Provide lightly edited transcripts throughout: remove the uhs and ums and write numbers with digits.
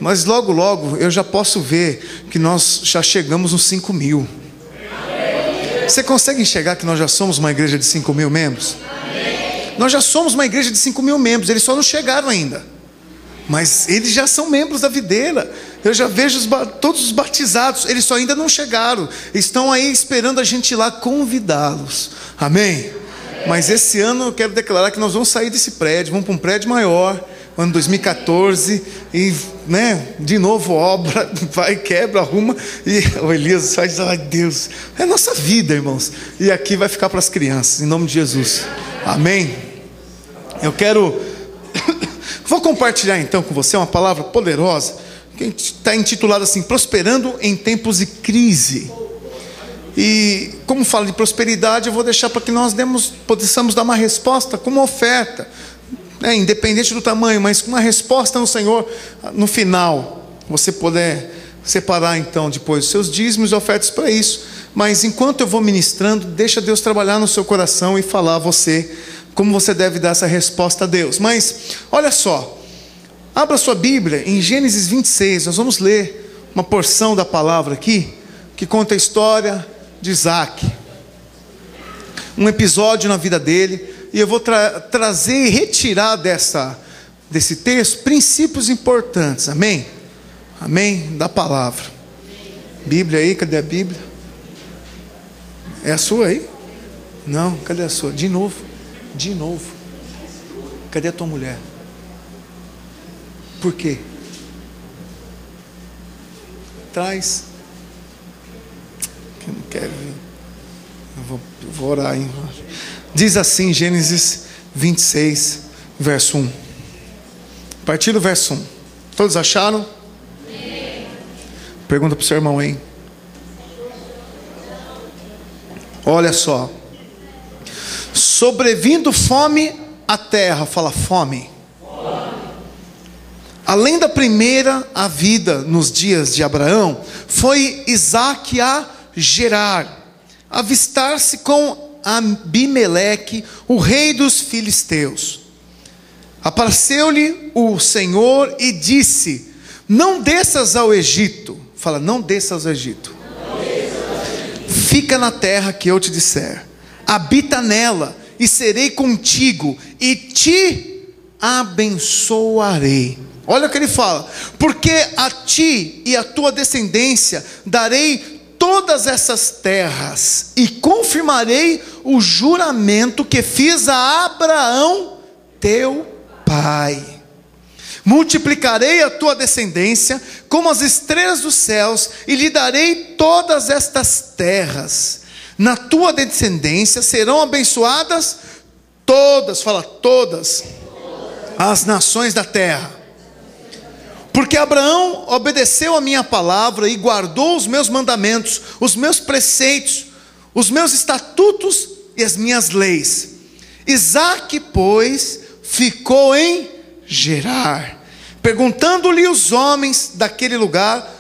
Mas logo, logo, eu já posso ver que nós já chegamos nos 5.000. Você consegue enxergar que nós já somos uma igreja de 5.000 membros? Nós já somos uma igreja de 5.000 membros, eles só não chegaram ainda. Mas eles já são membros da videira. Eu já vejo todos os batizados, eles só ainda não chegaram. Estão aí esperando a gente ir lá convidá-los. Amém? Mas esse ano eu quero declarar que nós vamos sair desse prédio, vamos para um prédio maior, ano 2014, e de novo obra, vai, quebra, arruma, e o Elias vai dizer, ai Deus, é a nossa vida, irmãos. E aqui vai ficar para as crianças, em nome de Jesus. Amém? Eu quero... Vou compartilhar então com você uma palavra poderosa, que está intitulada assim, prosperando em tempos de crise. E como fala de prosperidade, eu vou deixar para que nós possamos dar uma resposta com uma oferta, independente do tamanho, mas com uma resposta no Senhor, no final, você poder separar então depois os seus dízimos e ofertas para isso. Mas enquanto eu vou ministrando, deixa Deus trabalhar no seu coração e falar a você como você deve dar essa resposta a Deus. Mas, olha só, abra sua Bíblia em Gênesis 26, nós vamos ler uma porção da palavra aqui, que conta a história de Isaac, um episódio na vida dele, e eu vou trazer e retirar desse texto princípios importantes, amém? Amém? Da palavra. Bíblia aí, cadê a Bíblia? É a sua aí? Não, cadê a sua? De novo. Cadê a tua mulher? Por quê? Traz. Que não quer vir. Eu vou orar, hein? Diz assim, Gênesis 26, verso 1. A partir do verso 1. Todos acharam? Sim. Pergunta para o seu irmão aí. Olha só. Sobrevindo fome à terra, fala fome. Além da primeira a vida nos dias de Abraão, foi Isaque a Gerar, avistar-se com Abimeleque, o rei dos filisteus. Apareceu-lhe o Senhor e disse: não desças ao Egito. Fala, não desças ao Egito. Fica na terra que eu te disser. Habita nela, e serei contigo, e te abençoarei. Olha o que ele fala: porque a ti e a tua descendência darei todas essas terras, e confirmarei o juramento que fiz a Abraão, teu pai. Multiplicarei a tua descendência como as estrelas dos céus, e lhe darei todas estas terras. Na tua descendência serão abençoadas todas, fala todas, as nações da terra. Porque Abraão obedeceu a minha palavra e guardou os meus mandamentos, os meus preceitos, os meus estatutos e as minhas leis. Isaque, pois, ficou em Gerar. Perguntando-lhe os homens daquele lugar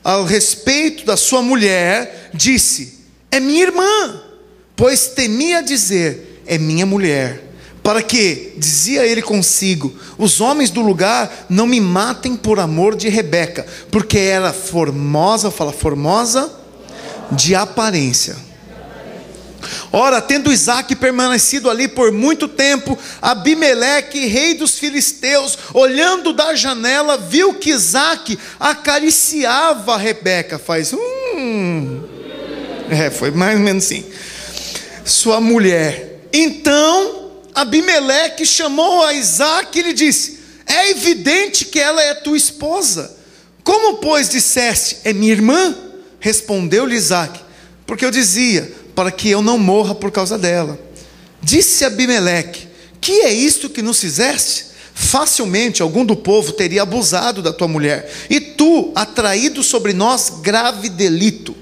ao respeito da sua mulher, disse: é minha irmã. Pois temia dizer: é minha mulher, para que, dizia ele consigo, os homens do lugar não me matem por amor de Rebeca, porque era formosa, fala formosa, de aparência. Ora, tendo Isaque permanecido ali por muito tempo, Abimeleque, rei dos filisteus, olhando da janela, viu que Isaque acariciava a Rebeca. Foi mais ou menos assim, sua mulher. Então Abimeleque chamou a Isaque e lhe disse: é evidente que ela é tua esposa. Como, pois, disseste: é minha irmã? Respondeu-lhe Isaque: porque eu dizia, para que eu não morra por causa dela. Disse Abimeleque: que é isto que nos fizeste? Facilmente algum do povo teria abusado da tua mulher, e tu atraído sobre nós grave delito.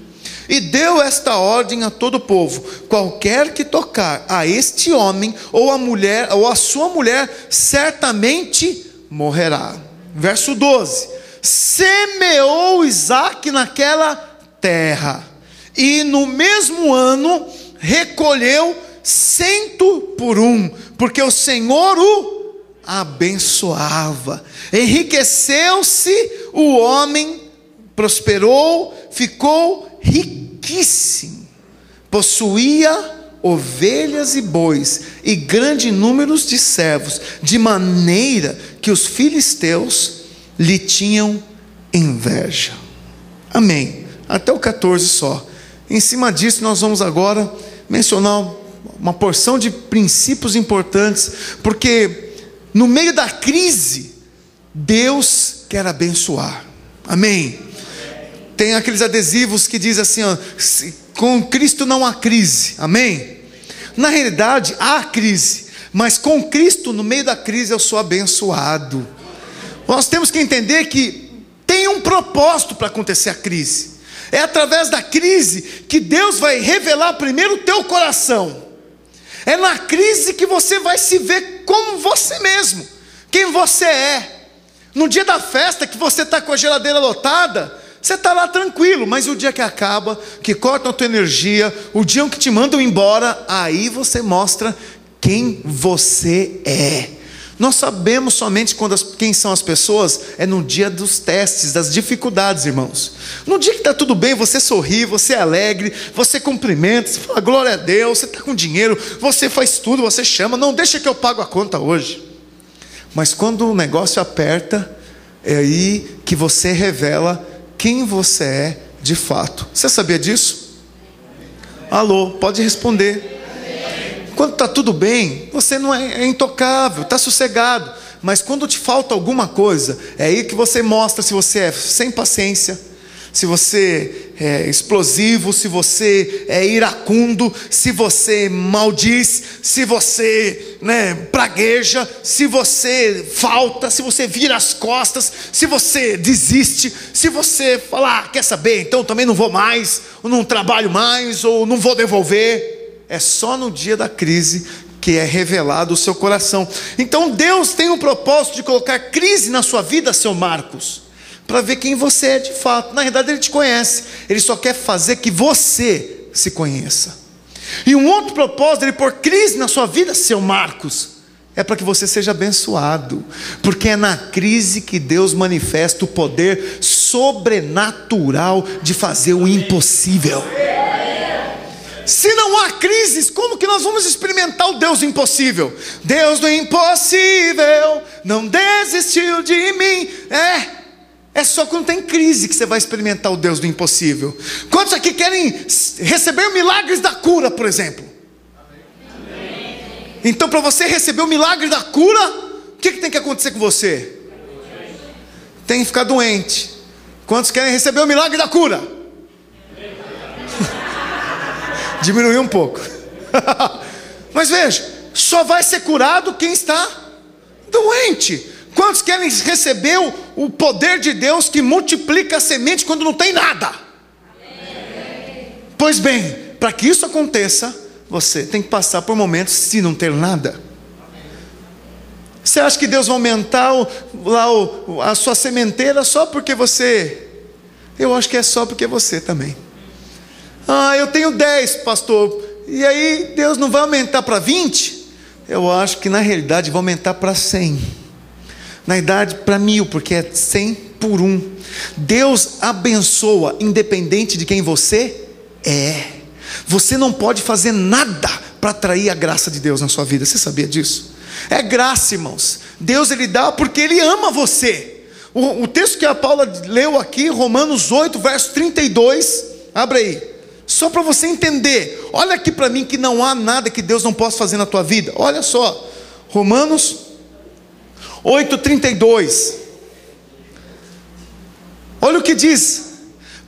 E deu esta ordem a todo o povo: qualquer que tocar a este homem, ou a mulher, ou a sua mulher, certamente morrerá. Verso 12: semeou Isaque naquela terra, e no mesmo ano recolheu 100 por um, porque o Senhor o abençoava. Enriqueceu-se o homem, prosperou, ficou riquíssimo. Possuía ovelhas e bois e grande número de servos, de maneira que os filisteus lhe tinham inveja. Amém. Até o 14 só. Em cima disso nós vamos agora mencionar uma porção de princípios importantes, porque no meio da crise Deus quer abençoar. Amém. Tem aqueles adesivos que diz assim, ó, com Cristo não há crise. Amém. Na realidade há crise, mas com Cristo no meio da crise eu sou abençoado. Nós temos que entender que tem um propósito para acontecer a crise. É através da crise que Deus vai revelar primeiro o teu coração. É na crise que você vai se ver como você mesmo, quem você é. No dia da festa que você está com a geladeira lotada, você está lá tranquilo, mas o dia que acaba, que cortam a tua energia, o dia que te mandam embora, aí você mostra quem você é. Nós sabemos somente quem são as pessoas, é no dia dos testes, das dificuldades, irmãos. No dia que está tudo bem, você sorri, você é alegre, você cumprimenta, você fala glória a Deus, você está com dinheiro, você faz tudo, você chama, não deixa que eu pago a conta hoje. Mas quando o negócio aperta, é aí que você revela quem você é de fato. Você sabia disso? Alô, pode responder. Quando está tudo bem, você não é intocável, está sossegado. Mas quando te falta alguma coisa, é aí que você mostra se você é sem paciência, se você é explosivo, se você é iracundo, se você maldiz, se você pragueja, se você falta, se você vira as costas, se você desiste, se você falar, quer saber, então também não vou mais, ou não trabalho mais, ou não vou devolver. É só no dia da crise que é revelado o seu coração. Então Deus tem um propósito de colocar crise na sua vida, seu Marcos, para ver quem você é de fato. Na verdade Ele te conhece, Ele só quer fazer que você se conheça. E um outro propósito de Ele pôr crise na sua vida, seu Marcos, é para que você seja abençoado, porque é na crise que Deus manifesta o poder sobrenatural de fazer o impossível. Se não há crises, como que nós vamos experimentar o Deus do impossível? Deus do impossível não desistiu de mim. É só quando tem crise que você vai experimentar o Deus do impossível. Quantos aqui querem receber milagres da cura, por exemplo? Amém. Então, para você receber o milagre da cura, o que tem que acontecer com você? Tem que ficar doente. Quantos querem receber o milagre da cura? Diminuiu um pouco. Mas veja, só vai ser curado quem está doente. Quantos querem receber o poder de Deus que multiplica a semente quando não tem nada? Pois bem, para que isso aconteça, você tem que passar por momentos se não ter nada. Você acha que Deus vai aumentar a sua sementeira só porque você? Eu acho que é só porque você também. Eu tenho 10, pastor, e aí Deus não vai aumentar para 20? Eu acho que na realidade vai aumentar para 100. Na verdade para 1000, porque é 100 por 1. Deus abençoa independente de quem você é. Você não pode fazer nada para atrair a graça de Deus na sua vida. Você sabia disso? É graça, irmãos. Deus Ele dá porque Ele ama você. O texto que a Paula leu aqui, Romanos 8, verso 32, abre aí. Só para você entender, olha aqui para mim que não há nada que Deus não possa fazer na tua vida. Olha só, Romanos 8:32. Olha o que diz: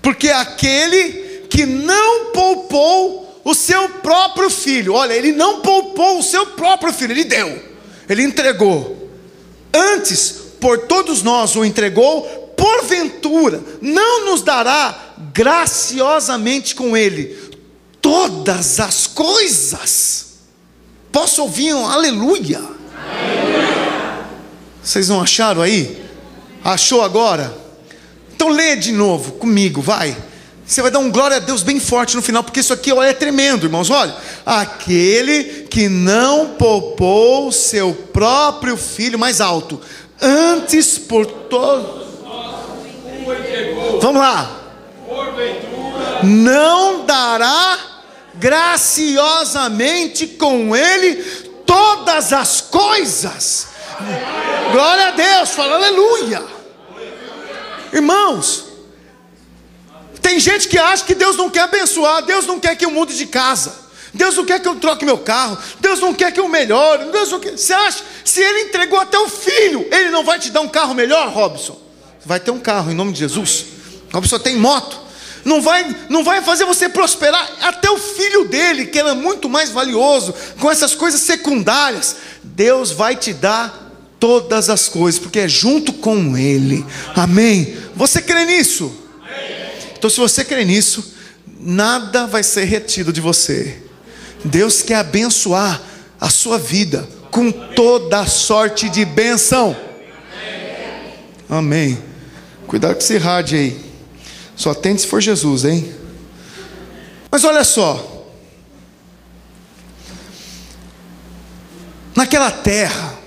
porque aquele que não poupou o seu próprio filho, olha, Ele não poupou o seu próprio filho, Ele deu, Ele entregou, antes por todos nós o entregou, porventura não nos dará graciosamente com Ele todas as coisas? Posso ouvir um aleluia? Aleluia. Vocês não acharam aí? Achou agora? Então lê de novo comigo, vai. Você vai dar um glória a Deus bem forte no final, porque isso aqui é tremendo, irmãos. Olha, aquele que não poupou seu próprio filho, mais alto, antes por todos, vamos lá, não dará graciosamente com ele todas as coisas. Glória a Deus, fala aleluia. Irmãos, tem gente que acha que Deus não quer abençoar, Deus não quer que eu mude de casa, Deus não quer que eu troque meu carro, Deus não quer que eu melhore, Deus não quer. Você acha? Se Ele entregou até o filho, Ele não vai te dar um carro melhor, Robson? Vai ter um carro em nome de Jesus. Robson tem moto. Não vai fazer você prosperar. Até o filho dele, que era muito mais valioso, com essas coisas secundárias, Deus vai te dar todas as coisas, porque é junto com Ele. Amém? Você crê nisso? Então, se você crê nisso, nada vai ser retido de você. Deus quer abençoar a sua vida com toda a sorte de bênção. Amém. Cuidado com esse rádio aí. Só atende se for Jesus, hein? Mas olha só. Naquela terra,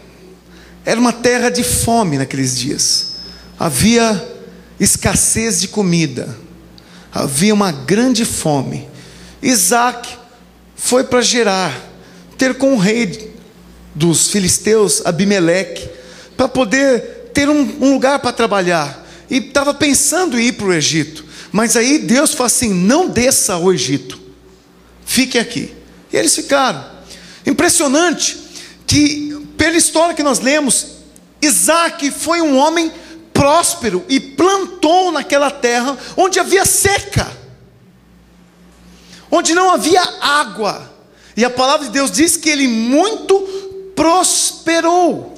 era uma terra de fome naqueles dias. Havia escassez de comida. Havia uma grande fome. Isaac foi para Gerar, ter com o rei dos filisteus, Abimeleque, para poder ter um lugar para trabalhar. E estava pensando em ir para o Egito. Mas aí Deus falou assim: não desça ao Egito, fique aqui. E eles ficaram. Impressionante que, pela história que nós lemos, Isaac foi um homem próspero e plantou naquela terra onde havia seca, onde não havia água. E a palavra de Deus diz que ele muito prosperou,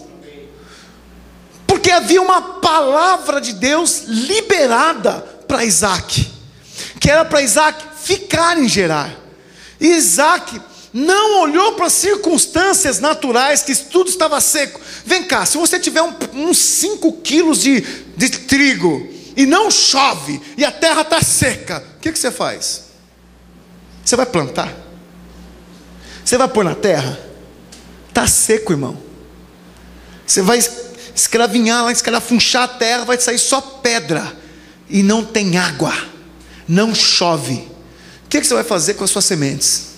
porque havia uma palavra de Deus liberada para Isaac, que era para Isaac ficar em Gerar. E Isaac não olhou para as circunstâncias naturais, que tudo estava seco. Vem cá, se você tiver uns 5 quilos de trigo, e não chove, e a terra está seca, o que você faz? Você vai plantar? Você vai pôr na terra? Está seco, irmão. Você vai escravinhar lá, escarafunchar a terra, vai sair só pedra, e não tem água, não chove. O que você vai fazer com as suas sementes?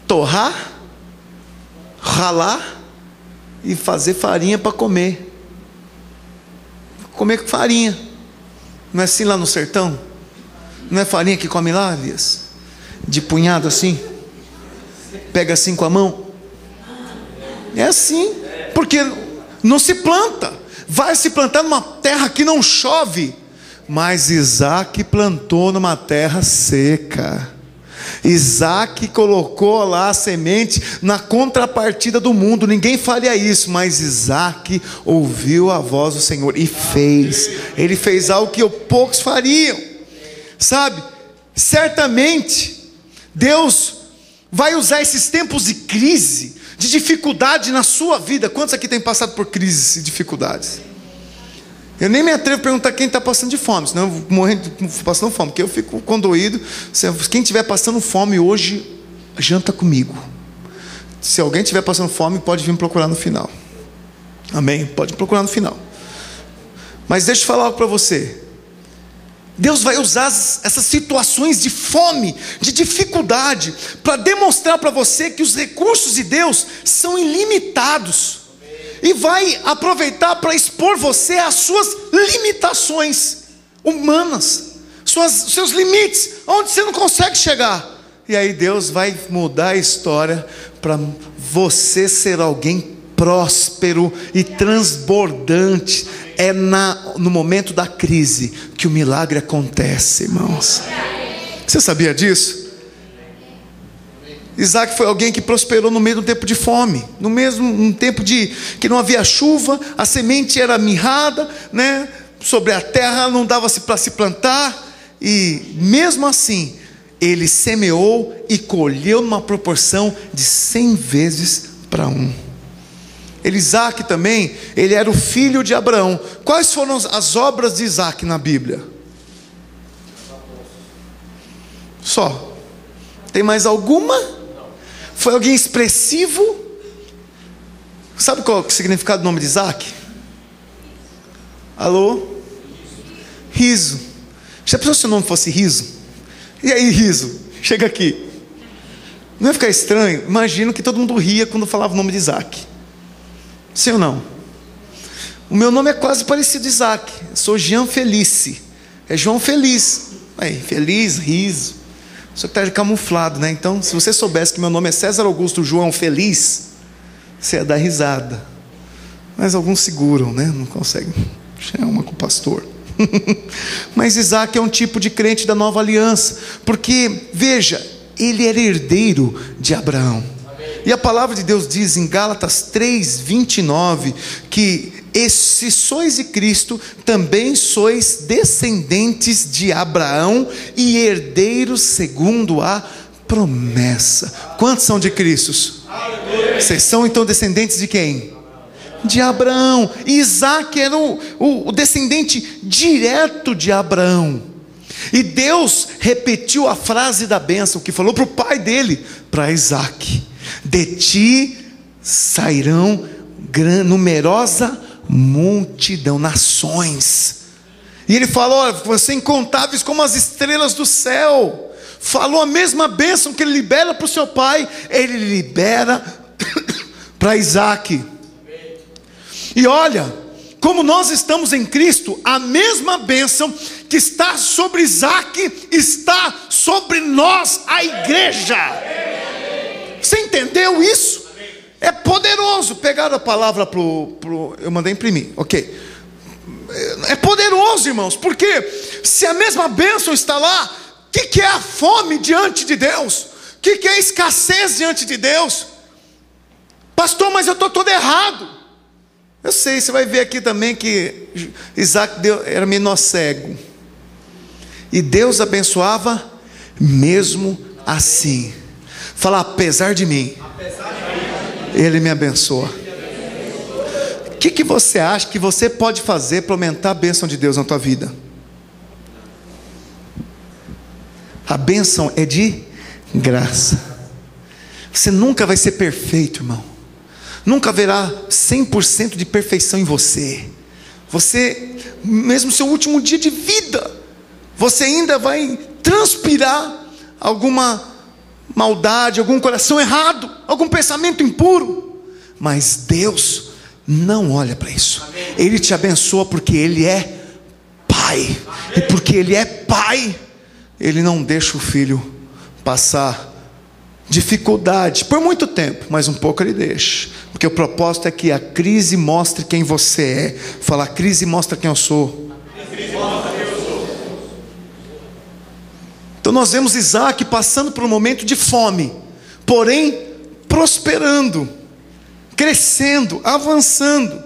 Torrar, ralar e fazer farinha para comer. Comer com farinha. Não é assim lá no sertão? Não é farinha que come lá, Elias? De punhado assim? Pega assim com a mão? É assim, porque não se planta. Vai se plantar numa terra que não chove. Mas Isaac plantou numa terra seca. Isaac colocou lá a semente na contrapartida do mundo. Ninguém faria isso, mas Isaac ouviu a voz do Senhor e fez. Ele fez algo que poucos fariam, sabe? Certamente Deus vai usar esses tempos de crise, de dificuldade na sua vida. Quantos aqui têm passado por crises e dificuldades? Eu nem me atrevo a perguntar quem está passando de fome, senão eu vou morrer passando fome, porque eu fico condoído. Quem estiver passando fome hoje, janta comigo. Se alguém estiver passando fome, pode vir me procurar no final. Amém? Pode me procurar no final. Mas deixa eu falar algo para você. Deus vai usar essas situações de fome, de dificuldade, para demonstrar para você que os recursos de Deus são ilimitados. E vai aproveitar para expor você às suas limitações humanas, seus limites, onde você não consegue chegar. E aí Deus vai mudar a história para você ser alguém próspero e transbordante. É no momento da crise que o milagre acontece, irmãos. Você sabia disso? Isaac foi alguém que prosperou no meio do tempo de fome, no mesmo tempo que não havia chuva, a semente era mirrada, né? Sobre a terra não dava para se plantar, e mesmo assim, ele semeou e colheu numa proporção de 100 vezes para 1. Isaac também, ele era o filho de Abraão. Quais foram as obras de Isaac na Bíblia? Só. Tem mais alguma? Foi alguém expressivo? Sabe qual é o significado do nome de Isaac? Alô? Riso. Já pensou se o nome fosse Riso? E aí, Riso? Chega aqui. Não ia ficar estranho? Imagino que todo mundo ria quando falava o nome de Isaac. Sim ou não? O meu nome é quase parecido com Isaac. Eu sou Jean Felice. É João Feliz. Aí, feliz, riso. Só que está camuflado, né? Então, se você soubesse que meu nome é César Augusto João Feliz, você ia dar risada. Mas alguns seguram, né? Não conseguem. Chama com o pastor. Mas Isaac é um tipo de crente da nova aliança. Porque, veja, ele era herdeiro de Abraão. E a palavra de Deus diz em Gálatas 3:29 que se sois de Cristo, também sois descendentes de Abraão e herdeiros segundo a promessa. Quantos são de Cristo? Vocês são então descendentes de quem? De Abraão. Isaac era o descendente direto de Abraão. E Deus repetiu a frase da bênção que falou para o pai dele, para Isaac: de ti sairão numerosa multidão, nações. E ele falou: olha, você incontáveis como as estrelas do céu. Falou a mesma bênção que ele libera para o seu pai, ele libera para Isaac. E olha, como nós estamos em Cristo, a mesma bênção que está sobre Isaac está sobre nós, a igreja. Você entendeu isso? É poderoso. Pegaram a palavra eu mandei imprimir, ok. É poderoso, irmãos, porque se a mesma bênção está lá, o que é a fome diante de Deus? O que é a escassez diante de Deus? Pastor, mas eu estou todo errado. Eu sei, você vai ver aqui também que Isaac era menor cego. E Deus abençoava mesmo assim. Fala, apesar de mim, Ele me abençoa. O que você acha que você pode fazer para aumentar a bênção de Deus na tua vida? A bênção é de graça. Você nunca vai ser perfeito, irmão. Nunca haverá 100% de perfeição em você. Você, mesmo no seu último dia de vida, você ainda vai transpirar alguma maldade, algum coração errado, algum pensamento impuro. Mas Deus não olha para isso. Ele te abençoa porque Ele é Pai. E porque Ele é Pai, Ele não deixa o filho passar dificuldade por muito tempo, mas um pouco Ele deixa, porque o propósito é que a crise mostre quem você é. Fala, a crise mostra quem eu sou. Então nós vemos Isaac passando por um momento de fome, porém prosperando, crescendo, avançando.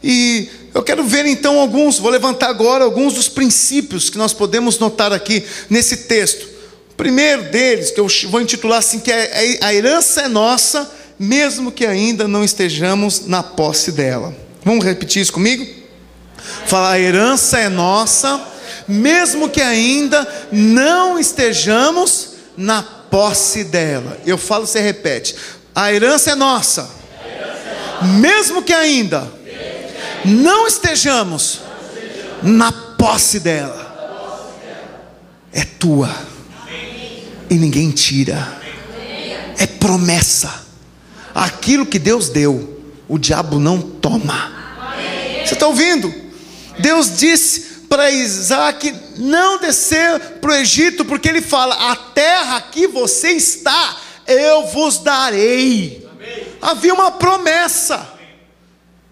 E eu quero ver então vou levantar agora alguns dos princípios que nós podemos notar aqui nesse texto. O primeiro deles, que eu vou intitular assim, que a herança é nossa, mesmo que ainda não estejamos na posse dela. Vamos repetir isso comigo? Fala, a herança é nossa, mesmo que ainda não estejamos na posse dela. Eu falo, você repete. A herança é nossa, mesmo que ainda não estejamos na posse dela. É tua. E ninguém tira. É promessa. Aquilo que Deus deu, o diabo não toma. Você está ouvindo? Deus disse para Isaac não descer para o Egito, porque Ele fala, a terra que você está, eu vos darei. Havia uma promessa.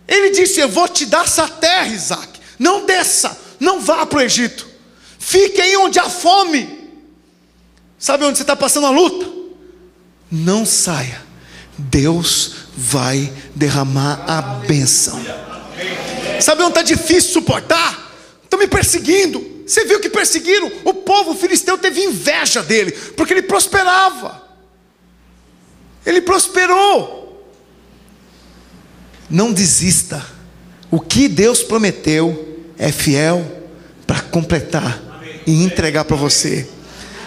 Ele disse, eu vou te dar essa terra, Isaac. Não desça, não vá para o Egito. Fique aí onde há fome. Sabe onde você está passando a luta? Não saia. Deus vai derramar a bênção. Sabe onde está difícil suportar? Estão me perseguindo. Você viu que perseguiram? O povo filisteu teve inveja dele, porque ele prosperava. Ele prosperou. Não desista. O que Deus prometeu é fiel para completar e entregar para você.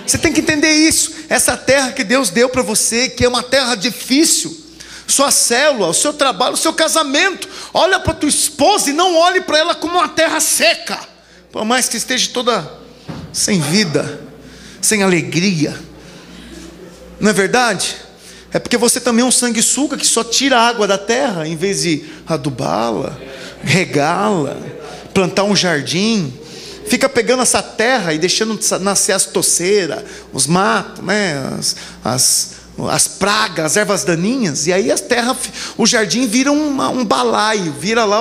Você tem que entender isso. Essa terra que Deus deu para você, que é uma terra difícil, sua célula, o seu trabalho, o seu casamento, olha para tua esposa e não olhe para ela como uma terra seca, por mais que esteja toda sem vida, sem alegria. Não é verdade? É porque você também é um sanguessuga que só tira a água da terra, em vez de adubá-la, regá-la, plantar um jardim. Fica pegando essa terra e deixando nascer as toceiras, os matos, né? as pragas, as ervas daninhas. E aí a terra, o jardim vira um balaio, vira lá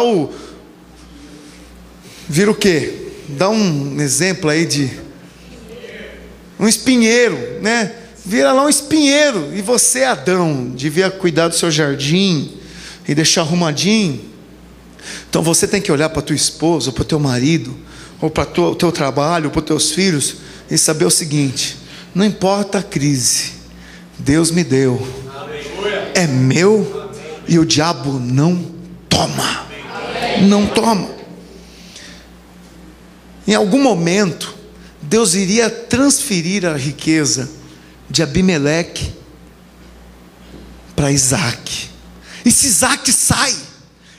vira o quê? Dá um exemplo aí de um espinheiro, né? Vira lá um espinheiro. E você, Adão, devia cuidar do seu jardim e deixar arrumadinho. Então você tem que olhar para tua esposa, ou para o teu marido, ou para o teu trabalho, ou para os teus filhos, e saber o seguinte: não importa a crise, Deus me deu, é meu, e o diabo não toma. Não toma. Em algum momento Deus iria transferir a riqueza de Abimeleque para Isaac. E se Isaac sai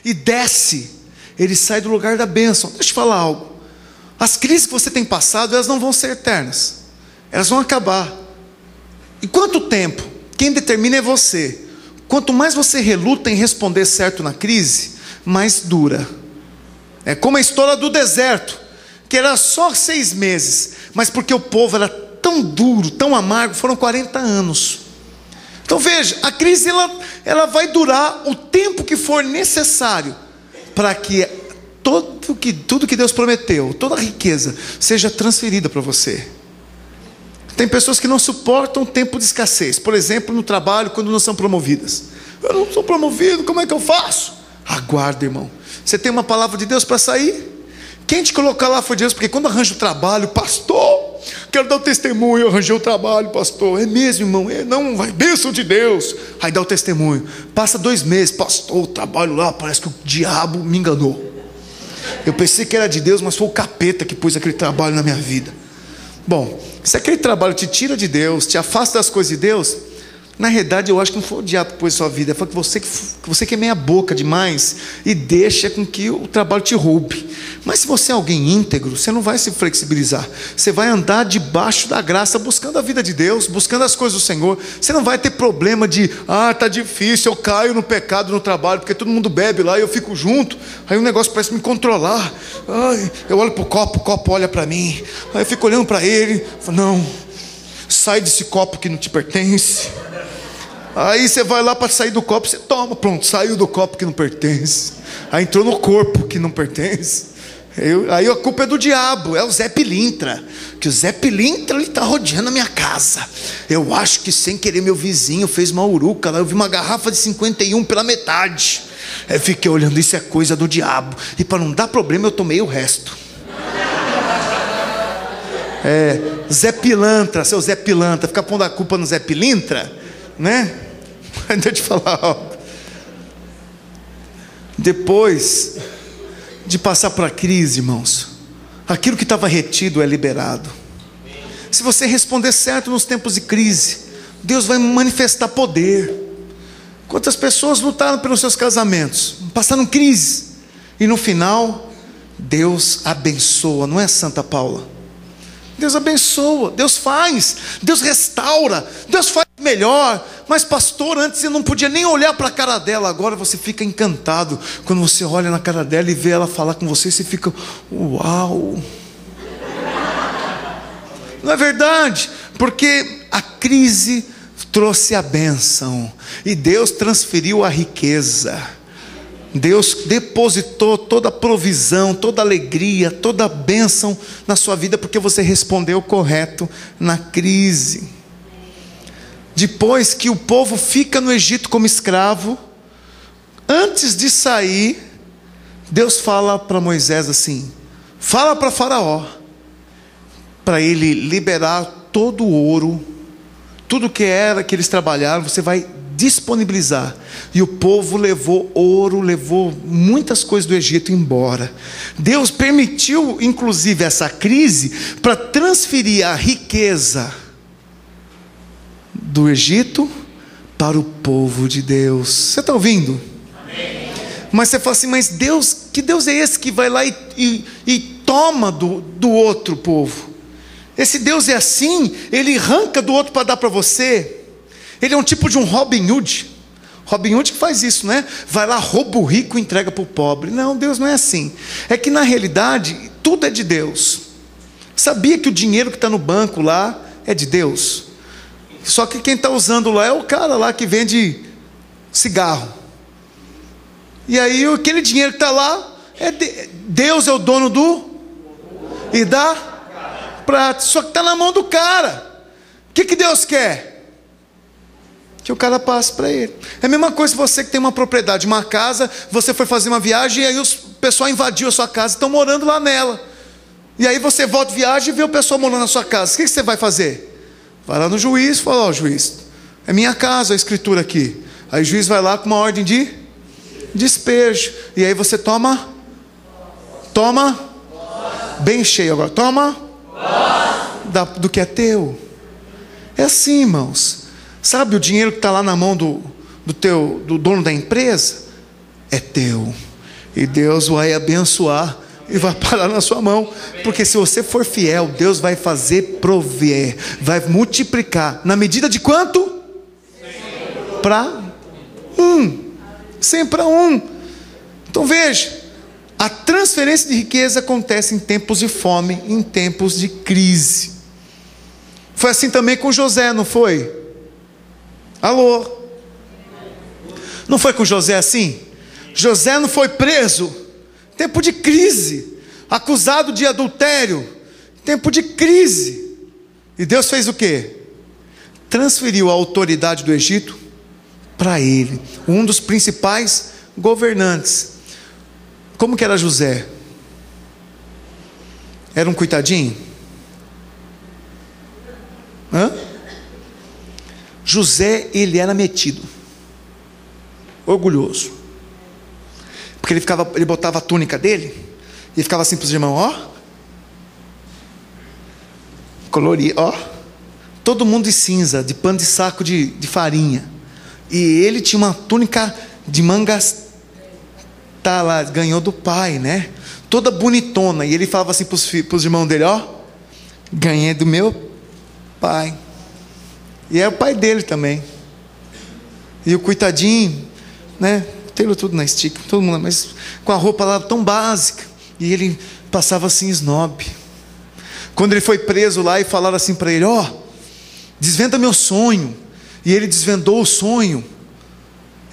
e desce, ele sai do lugar da bênção. Deixa eu te falar algo. As crises que você tem passado, elas não vão ser eternas, elas vão acabar. E quanto tempo? Quem determina é você. Quanto mais você reluta em responder certo na crise, mais dura. É como a história do deserto, que era só 6 meses, mas porque o povo era tão duro, tão amargo, foram 40 anos. Então veja, a crise ela vai durar o tempo que for necessário para que tudo que Deus prometeu, toda a riqueza, seja transferida para você. Tem pessoas que não suportam o tempo de escassez. Por exemplo, no trabalho, quando não são promovidas. Eu não sou promovido, como é que eu faço? Aguarda, irmão. Você tem uma palavra de Deus para sair? Quem te colocar lá foi Deus, porque quando arranja o trabalho, pastor, quero dar o testemunho, eu arranjei o trabalho, pastor. É mesmo, irmão? Não, vai, bênção de Deus. Aí dá o testemunho. Passa 2 meses, pastor, o trabalho lá, parece que o diabo me enganou. Eu pensei que era de Deus, mas foi o capeta que pôs aquele trabalho na minha vida. Bom, se aquele trabalho te tira de Deus, te afasta das coisas de Deus, na realidade eu acho que não foi o diabo que pôs na sua vida, foi que você que é meia boca demais e deixa com que o trabalho te roube. Mas se você é alguém íntegro, você não vai se flexibilizar, você vai andar debaixo da graça, buscando a vida de Deus, buscando as coisas do Senhor. Você não vai ter problema de, tá difícil, eu caio no pecado no trabalho, porque todo mundo bebe lá e eu fico junto, aí o negócio parece me controlar. Eu olho para o copo olha para mim, aí eu fico olhando para ele, falo, não, sai desse copo que não te pertence. Aí você vai lá para sair do copo, você toma, pronto, saiu do copo que não pertence, aí entrou no corpo que não pertence. Aí a culpa é do diabo, é o Zé Pilintra, que o Zé Pilintra ele está rodeando a minha casa. Eu acho que sem querer meu vizinho fez uma uruca lá, eu vi uma garrafa de 51 pela metade. Aí fiquei olhando, isso é coisa do diabo, e para não dar problema eu tomei o resto. Zé Pilantra, seu Zé Pilantra, fica pondo a culpa no Zé Pilintra, né? Deixa eu te falar algo. Depois de passar por a crise, irmãos, aquilo que estava retido é liberado. Se você responder certo nos tempos de crise, Deus vai manifestar poder. Quantas pessoas lutaram pelos seus casamentos, passaram crise, e no final Deus abençoa, não é, Santa Paula? Deus abençoa, Deus faz, Deus restaura, Deus faz melhor. Mas pastor, antes eu não podia nem olhar para a cara dela, agora você fica encantado quando você olha na cara dela e vê ela falar com você, você fica, uau. Não é verdade? Porque a crise trouxe a bênção, e Deus transferiu a riqueza. Deus depositou toda a provisão, toda a alegria, toda a bênção na sua vida, porque você respondeu correto na crise. Depois que o povo fica no Egito como escravo, antes de sair, Deus fala para Moisés assim: fala para Faraó, para ele liberar todo o ouro, tudo que era que eles trabalharam, você vai disponibilizar. E o povo levou ouro, levou muitas coisas do Egito embora. Deus permitiu inclusive essa crise para transferir a riqueza do Egito para o povo de Deus. Você está ouvindo? Amém. Mas você fala assim, mas Deus, que Deus é esse que vai lá e toma do outro povo? Esse Deus é assim, ele arranca do outro para dar para você. Ele é um tipo de um Robin Hood. Robin Hood que faz isso, né? Vai lá, rouba o rico e entrega para o pobre. Não, Deus não é assim. É que na realidade, tudo é de Deus. Sabia que o dinheiro que está no banco lá é de Deus? Só que quem está usando lá é o cara lá que vende cigarro. E aí aquele dinheiro que está lá, Deus é o dono do e dá prato. Só que está na mão do cara. O que Deus quer? Que o cara passe para ele. É a mesma coisa se você que tem uma propriedade, uma casa, você foi fazer uma viagem e aí o pessoal invadiu a sua casa e estão morando lá nela. E aí você volta de viagem e vê o pessoal morando na sua casa. O que você vai fazer? Vai lá no juiz e fala, ó, juiz, é minha casa a escritura aqui. Aí o juiz vai lá com uma ordem de despejo. E aí você toma bem cheio agora. Toma do que é teu. É assim, irmãos. Sabe o dinheiro que está lá na mão do dono da empresa? É teu. E Deus vai abençoar e vai parar na sua mão. Porque se você for fiel, Deus vai fazer prover, vai multiplicar. Na medida de quanto? Para 100 para 1. Então veja, a transferência de riqueza acontece em tempos de fome, em tempos de crise. Foi assim também com José, não foi? Alô? Não foi com José assim? José não foi preso, tempo de crise, acusado de adultério, tempo de crise. E Deus fez o quê? Transferiu a autoridade do Egito para ele, um dos principais governantes. Como que era José? Era um coitadinho? José, ele era metido, orgulhoso, porque ele botava a túnica dele e ficava assim para os irmãos, ó, colorir, ó, todo mundo de cinza, de pano de saco de farinha, e ele tinha uma túnica de mangas, tá lá, ganhou do pai, né, toda bonitona, e ele falava assim para os irmãos dele, ó, ganhei do meu pai. E é o pai dele também. E o coitadinho, né? Teve tudo na estica, todo mundo, mas com a roupa lá tão básica. E ele passava assim, snob. Quando ele foi preso lá e falaram assim para ele, ó, desvenda meu sonho. E ele desvendou o sonho.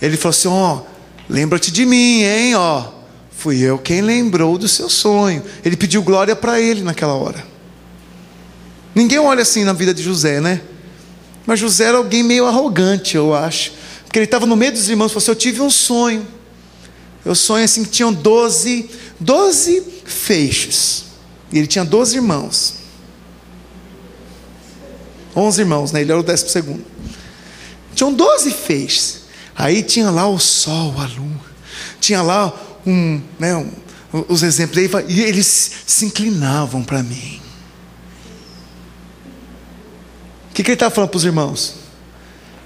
Ele falou assim, ó, lembra-te de mim, hein, ó. Fui eu quem lembrou do seu sonho. Ele pediu glória para ele naquela hora. Ninguém olha assim na vida de José, né? Mas José era alguém meio arrogante, eu acho. Porque ele estava no meio dos irmãos e falou assim, eu tive um sonho. Eu sonho assim que tinham 12 feixes. E ele tinha 12 irmãos. 11 irmãos, né? Ele era o 12º. Tinham 12 feixes. Aí tinha lá o sol, a lua. Tinha lá os exemplos. E eles se inclinavam para mim. O que ele estava falando para os irmãos?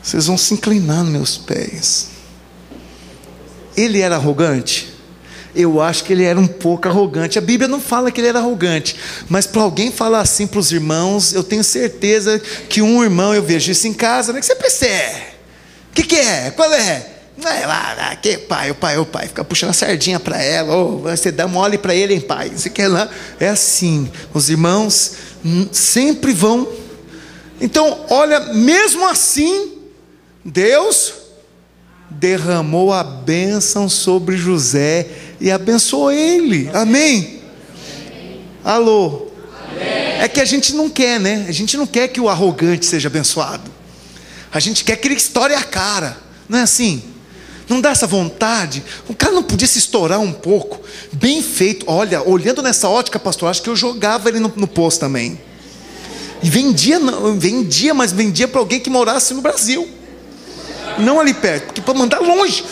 Vocês vão se inclinar nos meus pés. Ele era arrogante? Eu acho que ele era um pouco arrogante. A Bíblia não fala que ele era arrogante, mas para alguém falar assim para os irmãos, eu tenho certeza que um irmão, eu vejo isso em casa, né? Que você percebe? O que é? Qual é? Vai lá, que pai, o pai, fica puxando a sardinha para ela, você dá mole para ele, hein, pai? Você quer lá? É assim, os irmãos sempre vão. Então, olha, mesmo assim, Deus derramou a bênção sobre José e abençoou ele. Amém? Alô? Amém. É que a gente não quer, né? A gente não quer que o arrogante seja abençoado. A gente quer que ele estoure a cara. Não é assim? Não dá essa vontade? O cara não podia se estourar um pouco? Bem feito. Olha, olhando nessa ótica, pastor, acho que eu jogava ele no poço também. E vendia, mas vendia para alguém que morasse no Brasil. Não ali perto, porque para mandar longe.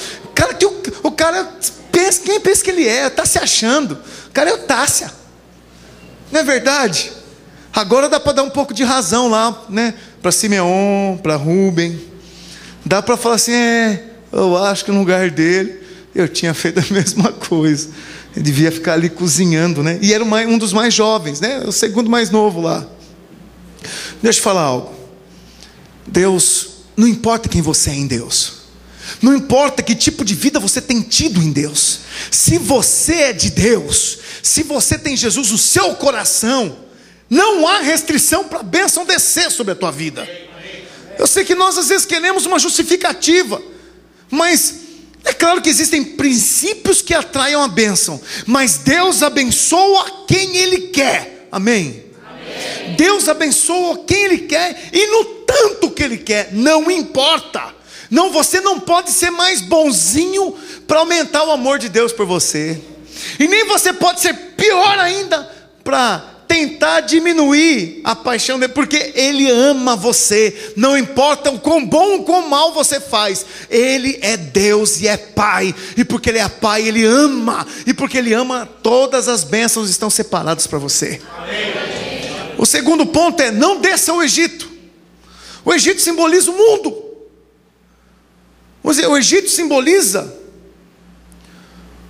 O cara pensa, quem pensa que ele é? Está se achando. O cara é o Tássia. Não é verdade? Agora dá para dar um pouco de razão lá, né? Para Simeon, para Rubem. Dá para falar assim, eu acho que no lugar dele, eu tinha feito a mesma coisa. Ele devia ficar ali cozinhando, né? E era um dos mais jovens, né? O segundo mais novo lá. Deixa eu falar algo. Deus, não importa quem você é em Deus. Não importa que tipo de vida você tem tido em Deus. Se você é de Deus, se você tem Jesus no seu coração, não há restrição para a bênção descer sobre a tua vida. Eu sei que nós às vezes queremos uma justificativa, mas é claro que existem princípios que atraiam a bênção, mas Deus abençoa quem Ele quer. Amém? Amém. Deus abençoa quem Ele quer, e no tanto que Ele quer, não importa. Não, você não pode ser mais bonzinho para aumentar o amor de Deus por você, e nem você pode ser pior ainda para tentar diminuir a paixão dele, porque Ele ama você, não importa o quão bom ou quão mal você faz. Ele é Deus e é Pai, e porque Ele é Pai, Ele ama, e porque Ele ama, todas as bênçãos estão separadas para você. Amém. O segundo ponto é, não desça ao Egito. O Egito simboliza o mundo. O Egito simboliza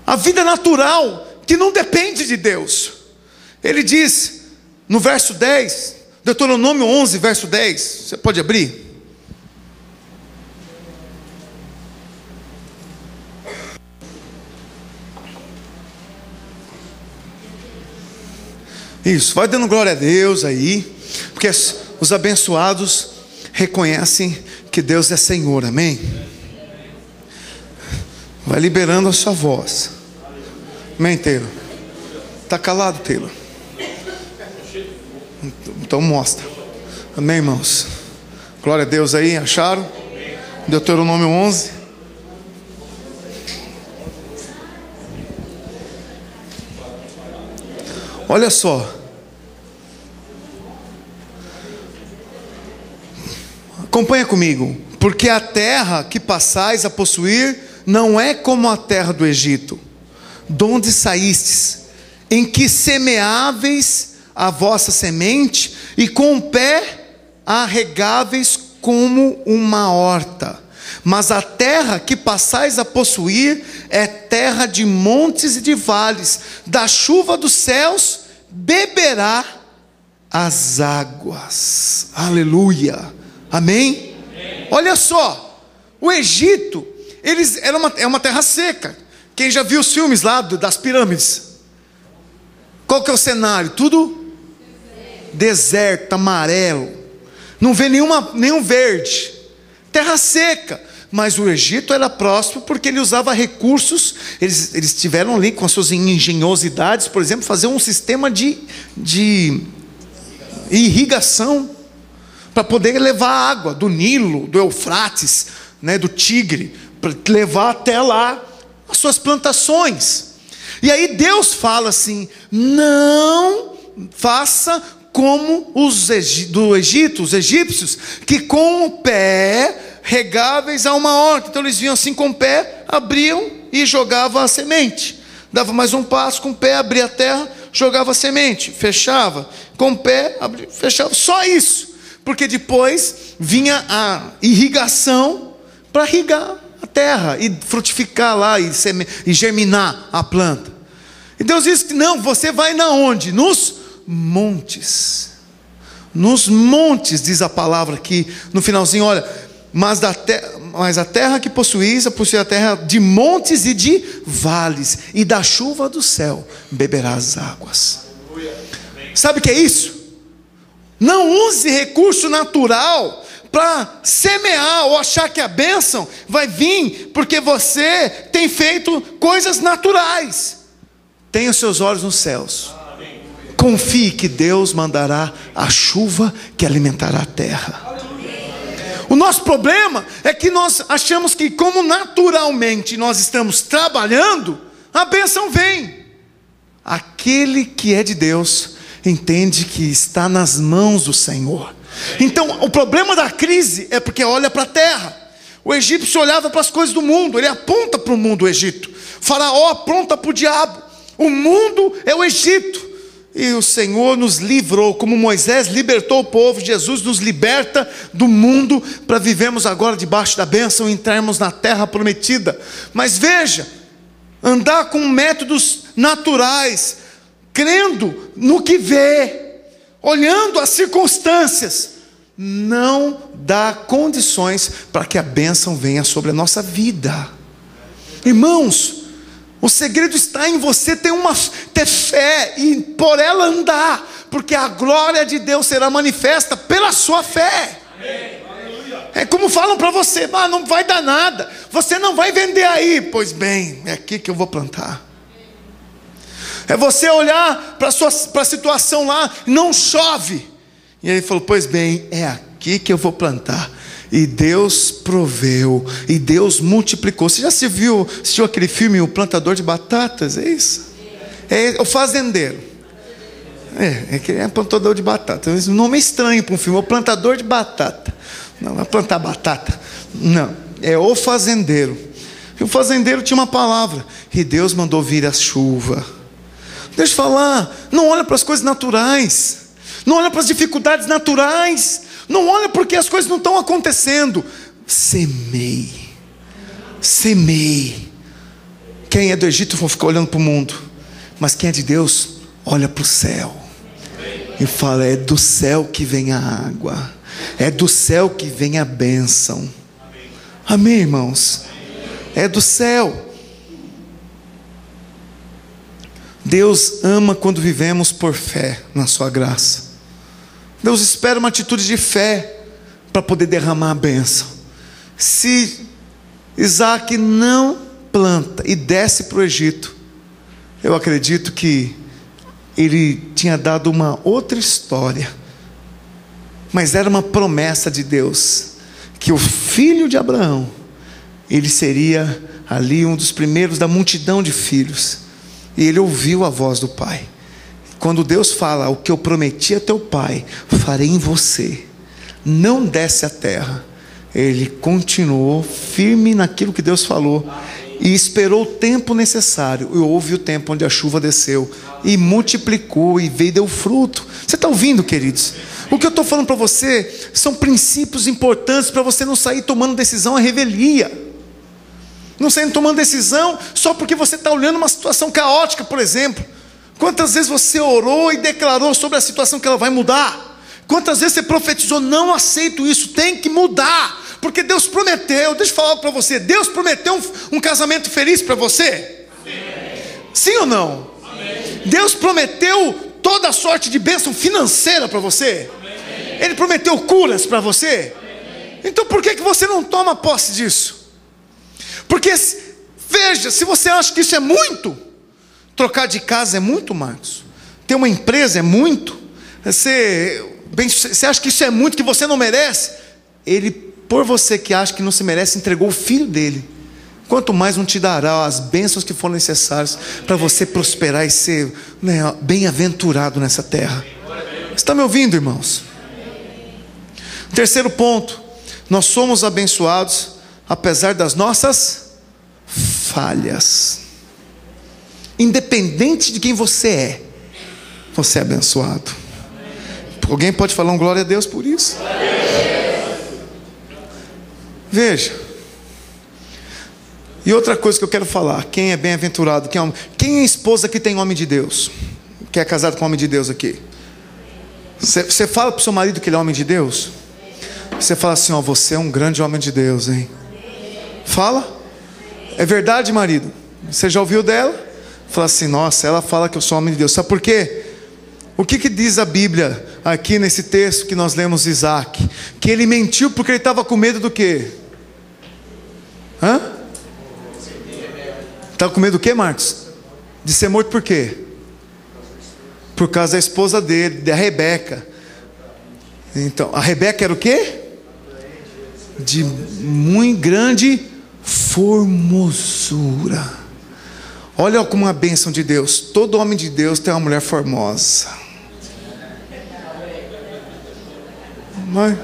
a vida natural, que não depende de Deus. Ele diz no verso 10, Deuteronômio 11, verso 10, você pode abrir? Isso, vai dando glória a Deus aí, porque os abençoados reconhecem que Deus é Senhor, amém? Vai liberando a sua voz. Amém, Taylor? Está calado, Taylor? Então mostra. Amém, irmãos? Glória a Deus aí, acharam? Deuteronômio 11. Olha só. Acompanha comigo. Porque a terra que passais a possuir não é como a terra do Egito, donde saístes, em que semeáveis a vossa semente, e com o pé a regáveis como uma horta. Mas a terra que passais a possuir é terra de montes e de vales, da chuva dos céus beberá as águas. Aleluia, amém? Amém. Olha só, o Egito, é uma terra seca. Quem já viu os filmes lá das pirâmides? Qual que é o cenário? Tudo deserto, amarelo, não vê nenhum verde, terra seca. Mas o Egito era próspero porque ele usava recursos. Eles tiveram ali com as suas engenhosidades, por exemplo, fazer um sistema de irrigação para poder levar água do Nilo, do Eufrates, né, do Tigre, para levar até lá as suas plantações. E aí Deus fala assim: não faça como do Egito, os egípcios, que com o pé regáveis a uma horta. Então eles vinham assim com o pé, abriam e jogavam a semente. Dava mais um passo, com o pé abria a terra, jogava a semente, fechava, com o pé, abria, fechava. Só isso, porque depois vinha a irrigação para irrigar a terra e frutificar lá e germinar a planta. E Deus disse que não, você vai na onde? Nos montes. Nos montes, diz a palavra aqui no finalzinho, olha, mas a terra que possuís, possui a terra de montes e de vales, e da chuva do céu beberá as águas. Sabe o que é isso? Não use recurso natural para semear ou achar que a bênção vai vir porque você tem feito coisas naturais. Tenha os seus olhos nos céus. Confie que Deus mandará a chuva que alimentará a terra. O nosso problema é que nós achamos que, como naturalmente nós estamos trabalhando, a bênção vem. Aquele que é de Deus entende que está nas mãos do Senhor. Então o problema da crise é porque olha para a terra. O egípcio olhava para as coisas do mundo, ele aponta para o mundo, o Egito. O faraó aponta para o diabo. O mundo é o Egito. e o Senhor nos livrou, como Moisés libertou o povo, Jesus nos liberta do mundo para vivermos agora debaixo da bênção e entrarmos na terra prometida. Mas veja, andar com métodos naturais, crendo no que vê, olhando as circunstâncias, não dá condições para que a bênção venha sobre a nossa vida. Irmãos, o segredo está em você ter fé e por ela andar, porque a glória de Deus será manifesta pela sua fé. É como falam para você: não vai dar nada, você não vai vender aí. Pois bem, é aqui que eu vou plantar. É você olhar para a situação lá, não chove, e ele falou: pois bem, é aqui que eu vou plantar. E Deus proveu, e Deus multiplicou. Você já assistiu aquele filme O Plantador de Batatas? É isso? É o fazendeiro. É plantador de batata. O nome é estranho para um filme: O Plantador de Batata. Não vai plantar batata. Não, é o fazendeiro. E o fazendeiro tinha uma palavra: e Deus mandou vir a chuva. Deixa eu falar, não olha para as coisas naturais, não olha para as dificuldades naturais, não olha porque as coisas não estão acontecendo. Semeie. Quem é do Egito vai ficar olhando para o mundo, mas quem é de Deus olha para o céu e fala: é do céu que vem a água, é do céu que vem a bênção. Amém, irmãos? É do céu. Deus ama quando vivemos por fé na sua graça. Deus espera uma atitude de fé para poder derramar a bênção. Se Isaac não planta e desce para o Egito, eu acredito que ele tinha dado uma outra história, mas era uma promessa de Deus, que o filho de Abraão, ele seria ali um dos primeiros da multidão de filhos. E ele ouviu a voz do pai. Quando Deus fala: o que eu prometi a teu pai, farei em você, não desce à terra. Ele continuou firme naquilo que Deus falou, e esperou o tempo necessário. E houve o tempo onde a chuva desceu e multiplicou, e veio e deu fruto. Você está ouvindo, queridos? O que eu estou falando para você são princípios importantes para você não sair tomando decisão à revelia. Não saindo tomando decisão só porque você está olhando uma situação caótica, por exemplo. Quantas vezes você orou e declarou sobre a situação que ela vai mudar? Quantas vezes você profetizou: não aceito isso, tem que mudar, porque Deus prometeu. Deixa eu falar para você: Deus prometeu um casamento feliz para você? Sim ou não? Deus prometeu toda sorte de bênção financeira para você? Ele prometeu curas para você? Então por que você não toma posse disso? Porque, veja, se você acha que isso é muito, trocar de casa é muito, Marcos, ter uma empresa é muito, você acha que isso é muito, que você não merece, ele, por você que acha que não se merece, entregou o filho dele. Quanto mais não te dará as bênçãos que forem necessárias para você prosperar e ser bem-aventurado nessa terra. Você está me ouvindo, irmãos? Terceiro ponto: nós somos abençoados apesar das nossas falhas. Independente de quem você é abençoado. Alguém pode falar um glória a Deus por isso? Veja. E outra coisa que eu quero falar: quem é bem-aventurado? Quem é esposa que tem homem de Deus? Quem é casado com homem de Deus aqui? Você fala para o seu marido que ele é homem de Deus? Você fala assim: você é um grande homem de Deus, hein? Fala? É verdade, marido? Você já ouviu dela? Fala assim: nossa, ela fala que eu sou homem de Deus. Sabe por quê? O que diz a Bíblia aqui nesse texto que nós lemos de Isaac? Que ele mentiu porque ele estava com medo do quê? Estava com medo do quê, Marcos? De ser morto por quê? Por causa da esposa dele, da Rebeca. Então, a Rebeca era o quê? De muito grande formosura. Olha como uma bênção de Deus. Todo homem de Deus tem uma mulher formosa. Mas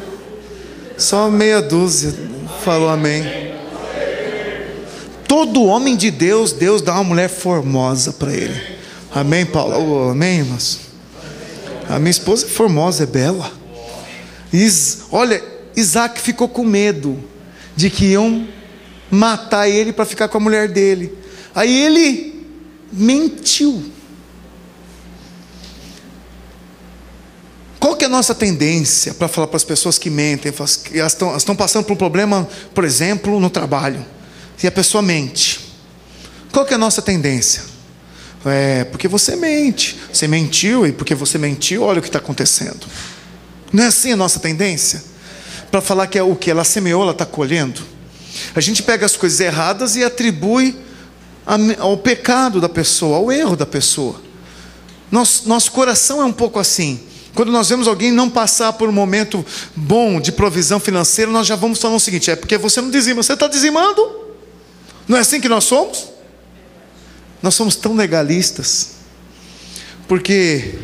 só meia dúzia falou amém. Todo homem de Deus, Deus dá uma mulher formosa para ele. Amém, Paulo? Oh, amém, irmãos? A minha esposa é formosa, é bela. Olha, Isaac ficou com medo de que iam matar ele para ficar com a mulher dele. Aí ele mentiu. Qual que é a nossa tendência para falar para as pessoas que mentem? Elas estão passando por um problema, por exemplo, no trabalho, e a pessoa mente. Qual que é a nossa tendência? Porque você mente. Você mentiu, e porque você mentiu, olha o que está acontecendo. Não é assim a nossa tendência? Para falar que é o que ela semeou, ela está colhendo. A gente pega as coisas erradas e atribui ao pecado da pessoa, ao erro da pessoa. Nosso coração é um pouco assim. Quando nós vemos alguém não passar por um momento bom de provisão financeira, nós já vamos falar o seguinte: é porque você não dizima, você está dizimando? Não é assim que nós somos? Nós somos tão legalistas, porque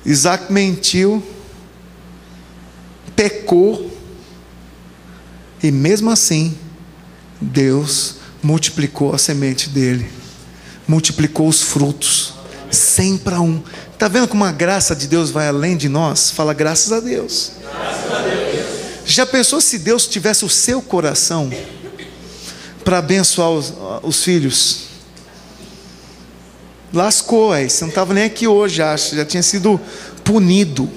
Isaac mentiu, pecou, e mesmo assim, Deus multiplicou a semente dele, multiplicou os frutos, 100 para 1. Está vendo como a graça de Deus vai além de nós? Fala graças a Deus. Graças a Deus. Já pensou se Deus tivesse o seu coração para abençoar os filhos? Lascou, você não estava nem aqui hoje, acho. Já tinha sido punido,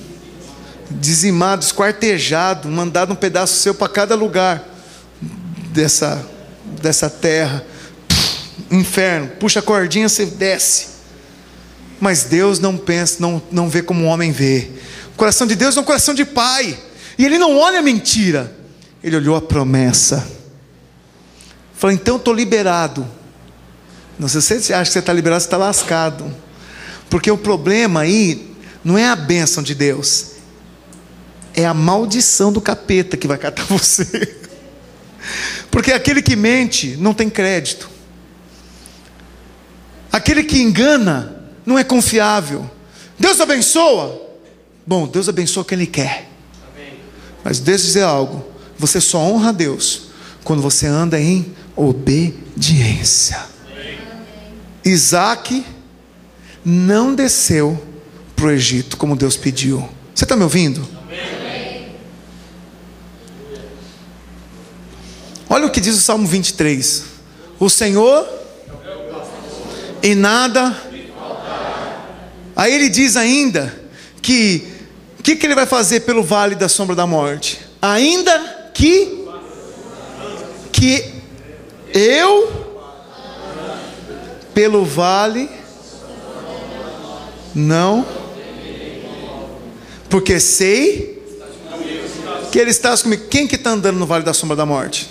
dizimado, esquartejado, mandado um pedaço seu para cada lugar dessa terra. Inferno, puxa a cordinha, você desce. Mas Deus não pensa, não vê como o homem vê. O coração de Deus é um coração de pai, e Ele não olha a mentira, Ele olhou a promessa. Falou: então estou liberado. Não sei se você acha que você está liberado, você está lascado. Porque o problema aí não é a bênção de Deus, é a maldição do capeta que vai catar você. Porque aquele que mente não tem crédito. Aquele que engana não é confiável. Deus abençoa. Bom, Deus abençoa quem Ele quer. Mas deixa eu dizer algo: você só honra a Deus quando você anda em obediência. Isaac não desceu para o Egito como Deus pediu. Você está me ouvindo? Olha o que diz o Salmo 23: o Senhor e nada. Aí ele diz ainda que ele vai fazer pelo vale da sombra da morte? Ainda que eu pelo vale não, porque sei que Ele está comigo. Quem que está andando no vale da sombra da morte?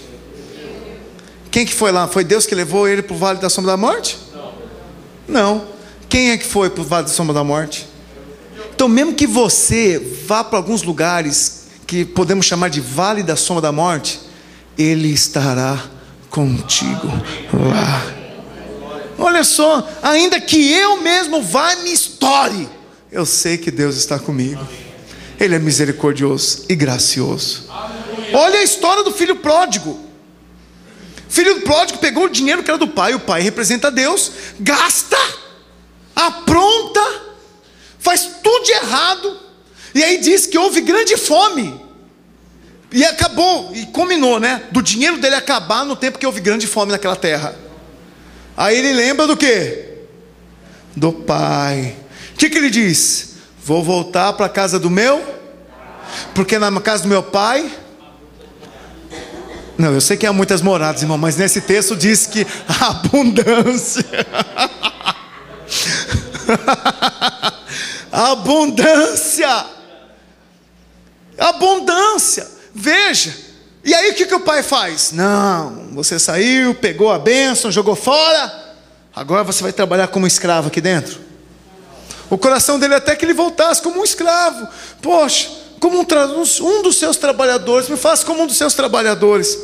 Quem que foi lá? Foi Deus que levou ele para o vale da sombra da morte? Não. Quem é que foi para o vale da sombra da morte? Então, mesmo que você vá para alguns lugares que podemos chamar de vale da sombra da morte, Ele estará contigo lá. Olha só, ainda que eu mesmo vá e me estoure, eu sei que Deus está comigo. Ele é misericordioso e gracioso. Olha a história do filho pródigo. O filho pródigo pegou o dinheiro que era do pai. O pai representa Deus, gasta, apronta, faz tudo de errado, e aí diz que houve grande fome, e acabou, e combinou, né, do dinheiro dele acabar no tempo que houve grande fome naquela terra. Aí ele lembra do quê? Do pai. O que ele diz? Vou voltar para a casa do meu, porque na casa do meu pai, não, eu sei que há muitas moradas, irmão, mas nesse texto diz que a abundância abundância, veja. E aí o que o pai faz? Não, você saiu, pegou a bênção, jogou fora, agora você vai trabalhar como escravo aqui dentro. O coração dele até que ele voltasse como um escravo. Poxa, como um dos seus trabalhadores, me faça como um dos seus trabalhadores.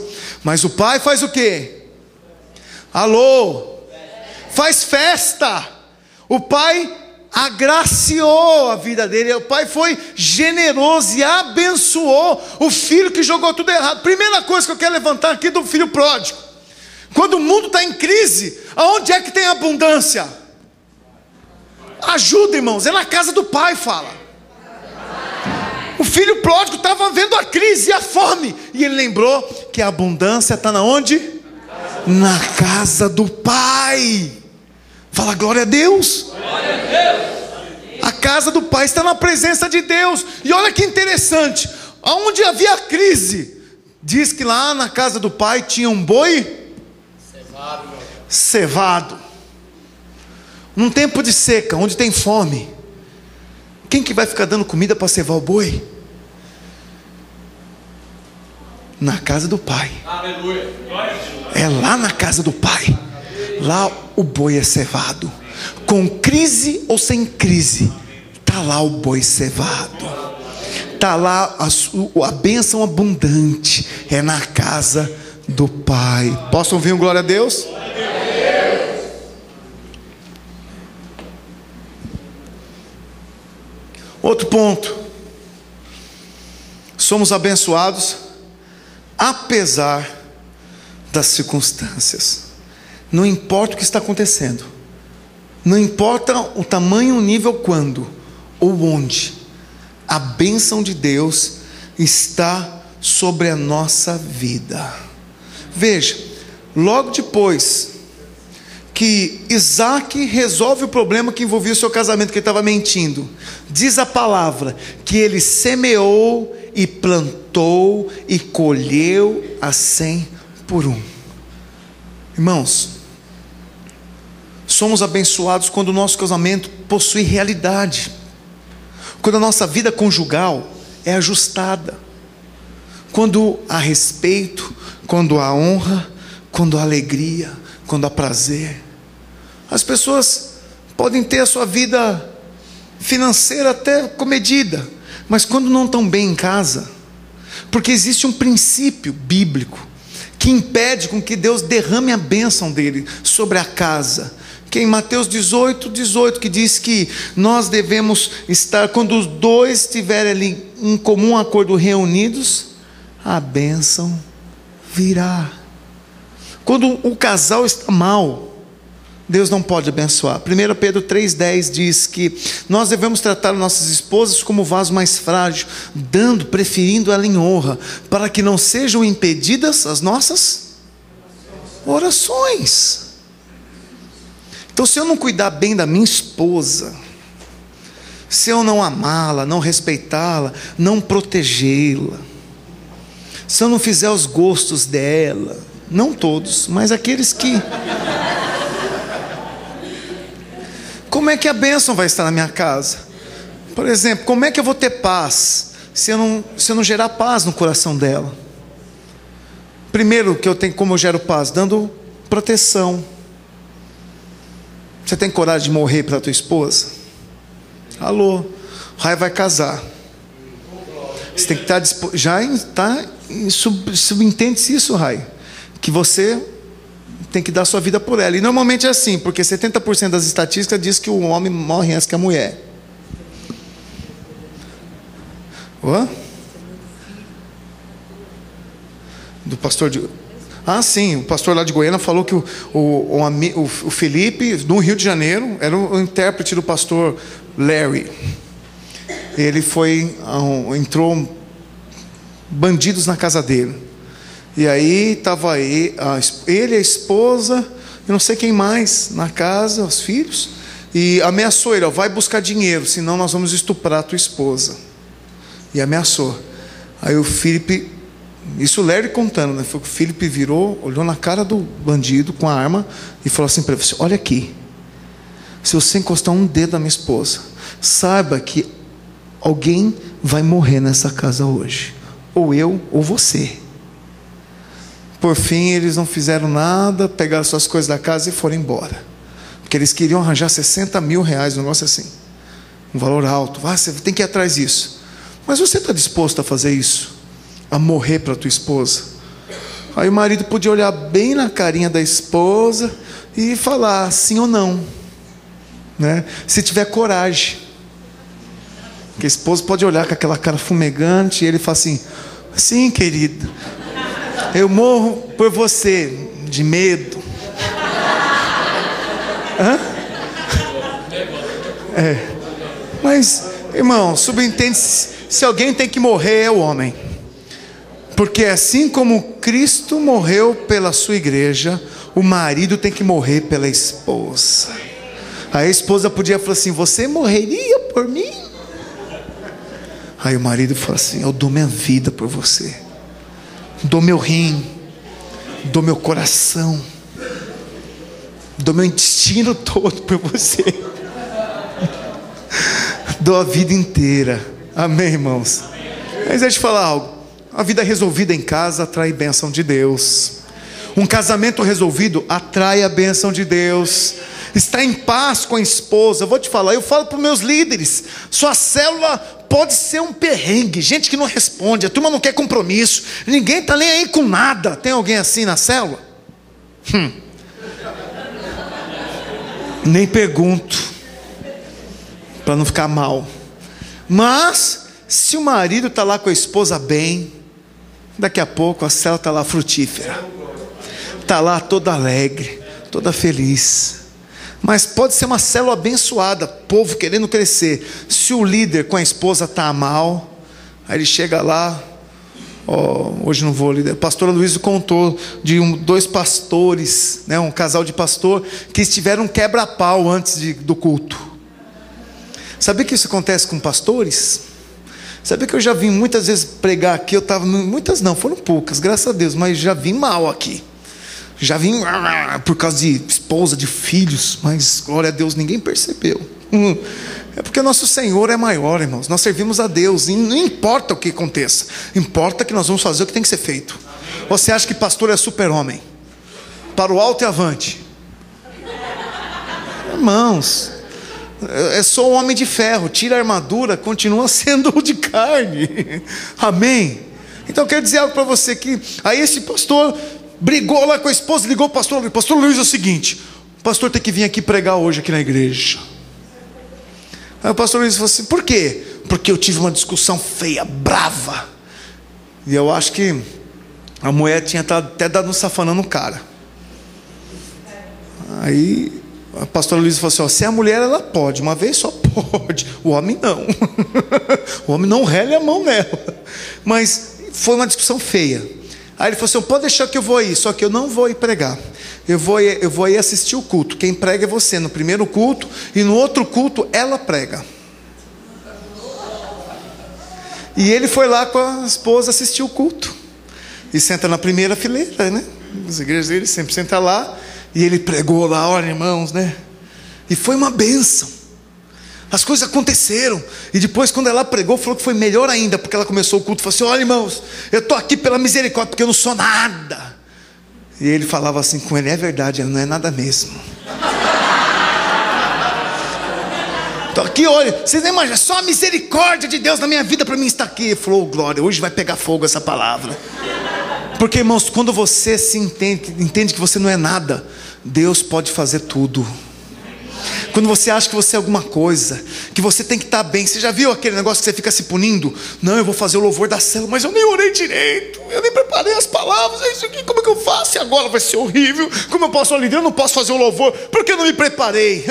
Mas o pai faz o quê? Alô? Faz festa. O pai agraciou a vida dele. O pai foi generoso e abençoou o filho que jogou tudo errado. Primeira coisa que eu quero levantar aqui do filho pródigo: quando o mundo está em crise, aonde é que tem abundância? Ajuda, irmãos, é na casa do pai, fala. O filho pródigo estava vendo a crise e a fome, e ele lembrou que a abundância está na onde? Na casa do pai. Fala glória a Deus. Glória a Deus. A casa do pai está na presença de Deus. E olha que interessante, aonde havia crise, diz que lá na casa do pai tinha um boi cevado. Num tempo de seca, onde tem fome, quem que vai ficar dando comida para cevar o boi? Na casa do pai. Aleluia. É lá na casa do pai. Lá o boi é cevado. Com crise ou sem crise, está lá o boi cevado. Está lá a bênção abundante. É na casa do pai. Posso ouvir um glória a Deus? Outro ponto. Somos abençoados apesar das circunstâncias. Não importa o que está acontecendo. Não importa o tamanho, o nível, quando ou onde. A bênção de Deus está sobre a nossa vida. Veja, logo depois que Isaac resolve o problema que envolvia o seu casamento, que ele estava mentindo, diz a palavra que ele semeou e plantou e colheu a 100 por 1. Irmãos, somos abençoados quando o nosso casamento possui realidade, quando a nossa vida conjugal é ajustada, quando há respeito, quando há honra, quando há alegria, quando há prazer. As pessoas podem ter a sua vida financeira até comedida, mas quando não estão bem em casa, porque existe um princípio bíblico que impede com que Deus derrame a bênção dele sobre a casa, que é em Mateus 18, que diz que nós devemos estar, quando os dois estiverem ali em comum acordo reunidos, a bênção virá. Quando o casal está mal, Deus não pode abençoar. 1 Pedro 3,10 diz que nós devemos tratar nossas esposas como vaso mais frágil, preferindo ela em honra, para que não sejam impedidas as nossas orações. Então, se eu não cuidar bem da minha esposa, se eu não amá-la, não respeitá-la, não protegê-la, se eu não fizer os gostos dela, não todos, mas aqueles que... Como é que a bênção vai estar na minha casa? Por exemplo, como é que eu vou ter paz se eu não gerar paz no coração dela? Primeiro que eu tenho, como eu gero paz? Dando proteção. Você tem coragem de morrer pela tua esposa? Alô, o Rai vai casar. Você tem que estar disposto. Já está subentende-se isso, Rai, que você tem que dar sua vida por ela. E normalmente é assim, porque 70% das estatísticas diz que o homem morre antes que a mulher. Do pastor de... sim, o pastor lá de Goiânia falou que o Felipe, no Rio de Janeiro, era o intérprete do pastor Larry. Ele entrou bandidos na casa dele. E aí estava ele, a esposa, eu não sei quem mais, na casa, os filhos, e ameaçou ele, vai buscar dinheiro, senão nós vamos estuprar a tua esposa. E ameaçou. Aí o Felipe, isso o Larry contando, né? O Felipe virou, olhou na cara do bandido com a arma e falou assim para ele: olha aqui, se você encostar um dedo na minha esposa, saiba que alguém vai morrer nessa casa hoje, ou eu ou você. Por fim, eles não fizeram nada, pegaram suas coisas da casa e foram embora, porque eles queriam arranjar 60 mil reais, um negócio assim, um valor alto. Você tem que ir atrás disso. Mas você está disposto a fazer isso? A morrer para a tua esposa? Aí o marido podia olhar bem na carinha da esposa e falar sim ou não, né? Se tiver coragem. Porque a esposa pode olhar com aquela cara fumegante e ele fala assim: sim, querido, eu morro por você, de medo. Mas, irmão, subentende, se alguém tem que morrer é o homem. Porque assim como Cristo morreu pela sua igreja, o marido tem que morrer pela esposa. A esposa podia falar assim: você morreria por mim? Aí o marido fala assim: eu dou minha vida por você, dou meu rim, dou meu coração, dou meu intestino todo por você, dou a vida inteira. Amém, irmãos? Mas deixa eu te falar algo: a vida resolvida em casa atrai bênção de Deus. Um casamento resolvido atrai a bênção de Deus. Está em paz com a esposa. Eu vou te falar, eu falo para os meus líderes: sua célula pode ser um perrengue, gente que não responde, a turma não quer compromisso, ninguém está nem aí com nada. Tem alguém assim na célula? Nem pergunto, para não ficar mal. Mas se o marido está lá com a esposa bem, daqui a pouco a célula está lá frutífera, está lá toda alegre, toda feliz. Mas pode ser uma célula abençoada, povo querendo crescer. Se o líder com a esposa está mal, aí ele chega lá, hoje não vou, líder. A pastora Luísa contou de dois pastores, né, um casal de pastor, que tiveram um quebra-pau antes do culto. Sabia que isso acontece com pastores? Sabia que eu já vim muitas vezes pregar aqui, muitas não, foram poucas, graças a Deus, mas já vim mal aqui. Já vim por causa de esposa, de filhos, mas glória a Deus, ninguém percebeu. É porque nosso Senhor é maior, irmãos. Nós servimos a Deus e não importa o que aconteça, importa que nós vamos fazer o que tem que ser feito. Você acha que pastor é super-homem? Para o alto e avante. Irmãos, é só um homem de ferro. Tira a armadura, continua sendo de carne. Amém? Então eu quero dizer algo para você, que aí esse pastor brigou lá com a esposa, ligou o pastor Luiz: pastor Luiz, é o seguinte, o pastor tem que vir aqui pregar hoje aqui na igreja. Aí o pastor Luiz falou assim: por quê? Porque eu tive uma discussão feia, brava, e eu acho que a mulher tinha até dado um safanão no cara. Aí a pastora Luiz falou assim: se a mulher, ela pode, uma vez só pode, o homem não. O homem não rele a mão nela. Mas foi uma discussão feia. Aí ele falou assim: pode deixar que eu vou ir, só que eu não vou ir pregar, eu vou ir assistir o culto. Quem prega é você no primeiro culto, e no outro culto ela prega. E ele foi lá com a esposa assistir o culto, e senta na primeira fileira, né? As igrejas dele sempre senta lá, e ele pregou lá, olha, irmãos, né? E foi uma bênção. As coisas aconteceram. E depois, quando ela pregou, falou que foi melhor ainda, porque ela começou o culto e falou assim: olha, irmãos, eu estou aqui pela misericórdia, porque eu não sou nada. E ele falava assim com ele: é verdade, ela não é nada mesmo. Estou aqui, olha, vocês não imaginam, só a misericórdia de Deus na minha vida para mim estar aqui. Ele falou: glória, hoje vai pegar fogo essa palavra. Porque, irmãos, quando você se entende que você não é nada, Deus pode fazer tudo. Quando você acha que você é alguma coisa, que você tem que estar bem. Você já viu aquele negócio que você fica se punindo? Não, eu vou fazer o louvor da célula, mas eu nem orei direito, eu nem preparei as palavras, isso aqui, como é que eu faço? E agora vai ser horrível. Como eu posso orar? Eu não posso fazer o louvor, porque eu não me preparei.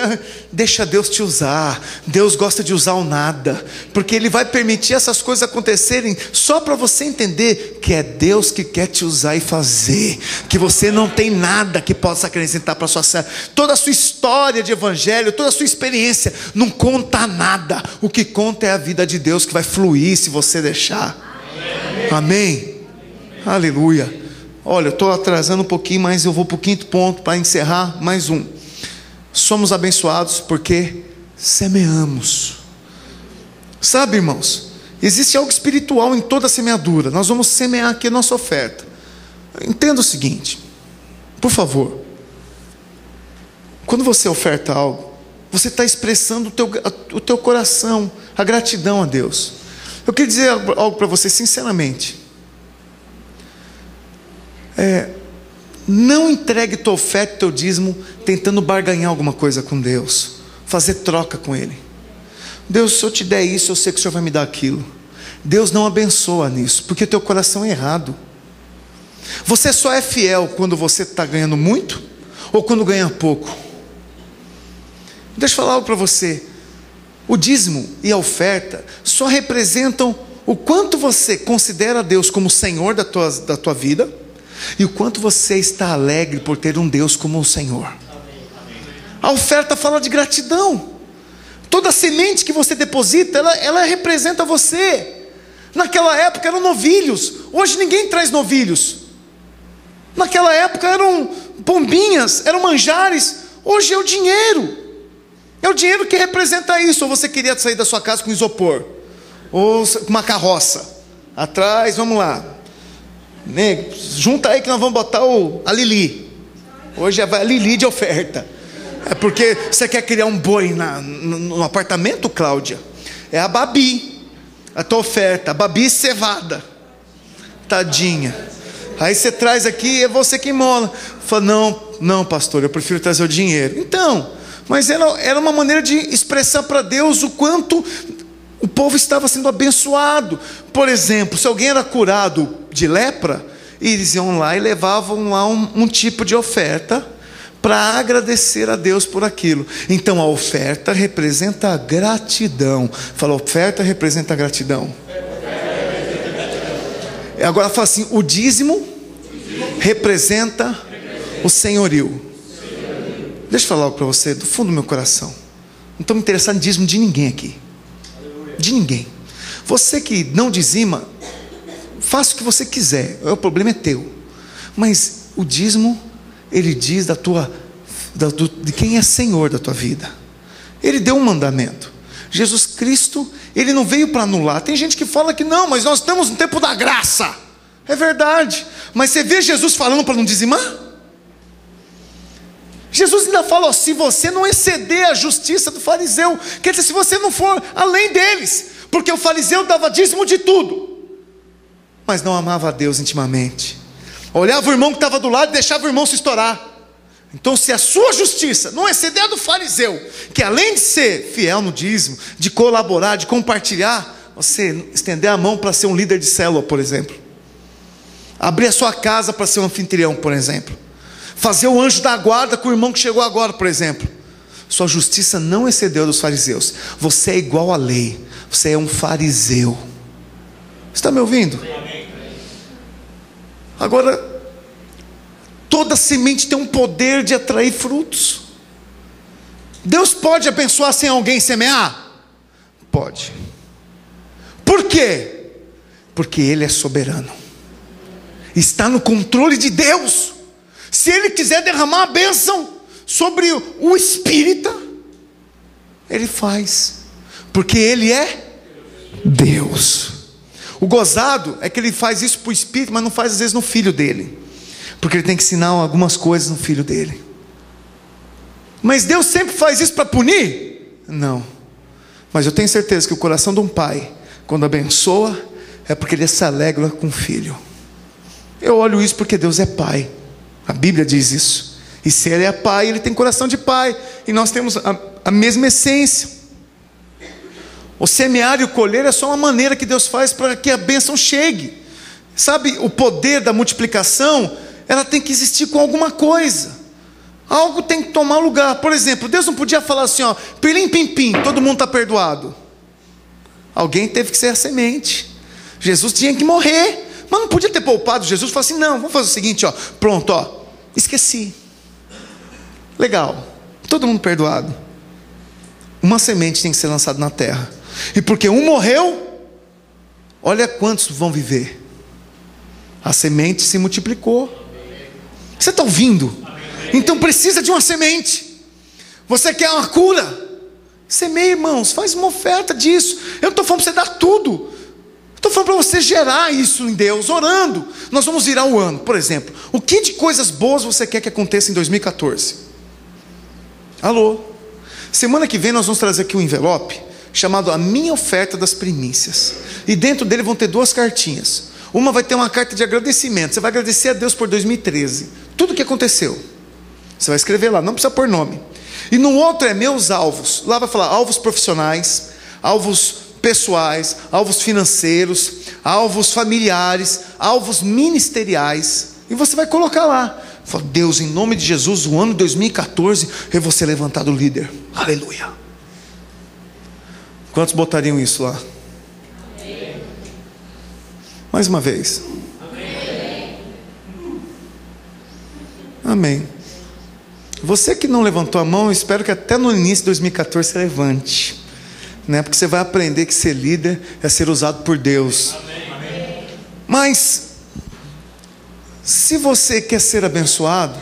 Deixa Deus te usar. Deus gosta de usar o nada, porque Ele vai permitir essas coisas acontecerem só para você entender que é Deus que quer te usar e fazer, que você não tem nada que possa acrescentar para a sua célula. Toda a sua história de evangelho, toda a sua experiência não conta nada. O que conta é a vida de Deus, que vai fluir se você deixar. Amém? Aleluia. Olha, eu estou atrasando um pouquinho, mas eu vou para o quinto ponto para encerrar. Mais um: somos abençoados porque semeamos. Sabe, irmãos, existe algo espiritual em toda semeadura. Nós vamos semear aqui a nossa oferta. Entenda o seguinte, por favor: quando você oferta algo, você está expressando o teu coração, a gratidão a Deus. Eu quero dizer algo para você sinceramente. Não entregue tua oferta, teu dízimo, tentando barganhar alguma coisa com Deus, fazer troca com Ele. Deus, se eu te der isso, eu sei que o Senhor vai me dar aquilo. Deus não abençoa nisso, porque teu coração é errado. Você só é fiel quando você está ganhando muito, ou quando ganha pouco. Deixa eu falar algo para você. O dízimo e a oferta só representam o quanto você considera Deus como Senhor da tua vida e o quanto você está alegre por ter um Deus como o Senhor. A oferta fala de gratidão. Toda semente que você deposita, ela representa você. Naquela época eram novilhos, hoje ninguém traz novilhos. Naquela época eram pombinhas, eram manjares, hoje é o dinheiro. É o dinheiro que representa isso. Ou você queria sair da sua casa com isopor, ou com uma carroça atrás, vamos lá, nego, junta aí que nós vamos botar a Lili. Hoje vai a Lili de oferta. É porque você quer criar um boi no apartamento, Cláudia? É a Babi, a tua oferta, a Babi cevada, tadinha. Aí você traz aqui, é você que mola. Fala, não pastor, eu prefiro trazer o dinheiro. Então, mas era uma maneira de expressar para Deus o quanto o povo estava sendo abençoado. Por exemplo, se alguém era curado de lepra, eles iam lá e levavam lá um tipo de oferta para agradecer a Deus por aquilo. Então a oferta representa a gratidão. Fala, oferta representa a gratidão. Agora fala assim, o dízimo representa o senhorio. Deixa eu falar algo para você, do fundo do meu coração. Não estou me interessado em dízimo de ninguém aqui. De ninguém. Você que não dizima, faça o que você quiser, o problema é teu. Mas o dízimo, ele diz de quem é Senhor da tua vida. Ele deu um mandamento. Jesus Cristo, ele não veio para anular. Tem gente que fala que não, mas nós estamos no tempo da graça. É verdade. Mas você vê Jesus falando para não dizimar? Jesus ainda fala, ó, se você não exceder a justiça do fariseu, quer dizer, se você não for além deles, porque o fariseu dava dízimo de tudo, mas não amava a Deus intimamente, olhava o irmão que estava do lado e deixava o irmão se estourar. Então, se a sua justiça não exceder a do fariseu, que além de ser fiel no dízimo, de colaborar, de compartilhar, você estender a mão para ser um líder de célula, por exemplo, abrir a sua casa para ser um anfitrião, por exemplo, fazer o anjo da guarda com o irmão que chegou agora, por exemplo, sua justiça não excedeu a dos fariseus. Você é igual à lei, você é um fariseu. Está me ouvindo? Agora, toda semente tem um poder de atrair frutos. Deus pode abençoar sem alguém semear? Pode. Por quê? Porque Ele é soberano, está no controle de Deus. Se Ele quiser derramar a bênção sobre o espírita, Ele faz, porque Ele é Deus. O gozado é que Ele faz isso para o espírito, mas não faz às vezes no filho dele, porque Ele tem que ensinar algumas coisas no filho dele. Mas Deus sempre faz isso para punir? Não. Mas eu tenho certeza que o coração de um pai, quando abençoa, é porque ele se alegra com o filho. Eu olho isso porque Deus é pai. A Bíblia diz isso. E se Ele é pai, Ele tem coração de pai. E nós temos a mesma essência. O semear e o colher é só uma maneira que Deus faz para que a bênção chegue. Sabe, o poder da multiplicação, ela tem que existir com alguma coisa. Algo tem que tomar lugar. Por exemplo, Deus não podia falar assim, ó, pilim pim pim, todo mundo está perdoado. Alguém teve que ser a semente. Jesus tinha que morrer, mas não podia ter poupado Jesus. Falou assim, não, vamos fazer o seguinte, ó, pronto, ó, esqueci. Legal, todo mundo perdoado. Uma semente tem que ser lançada na terra. E porque um morreu, olha quantos vão viver. A semente se multiplicou. Você está ouvindo? Então precisa de uma semente. Você quer uma cura? Semeia, irmãos, faz uma oferta disso. Eu não estou falando para você dar tudo. Estou falando para você gerar isso em Deus, orando. Nós vamos virar o ano, por exemplo. O que de coisas boas você quer que aconteça em 2014? Alô? Semana que vem nós vamos trazer aqui um envelope chamado A Minha Oferta das Primícias. E dentro dele vão ter 2 cartinhas. Uma vai ter uma carta de agradecimento. Você vai agradecer a Deus por 2013. Tudo que aconteceu. Você vai escrever lá, não precisa pôr nome. E no outro é meus alvos. Lá vai falar alvos profissionais, alvos pessoais, alvos financeiros, alvos familiares, alvos ministeriais. E você vai colocar lá. Fala, Deus, em nome de Jesus, o ano 2014, eu vou ser levantado líder. Aleluia. Quantos botariam isso lá? Mais uma vez. Amém. Você que não levantou a mão, eu espero que até no início de 2014 você levante, né? Porque você vai aprender que ser líder é ser usado por Deus. Mas se você quer ser abençoado,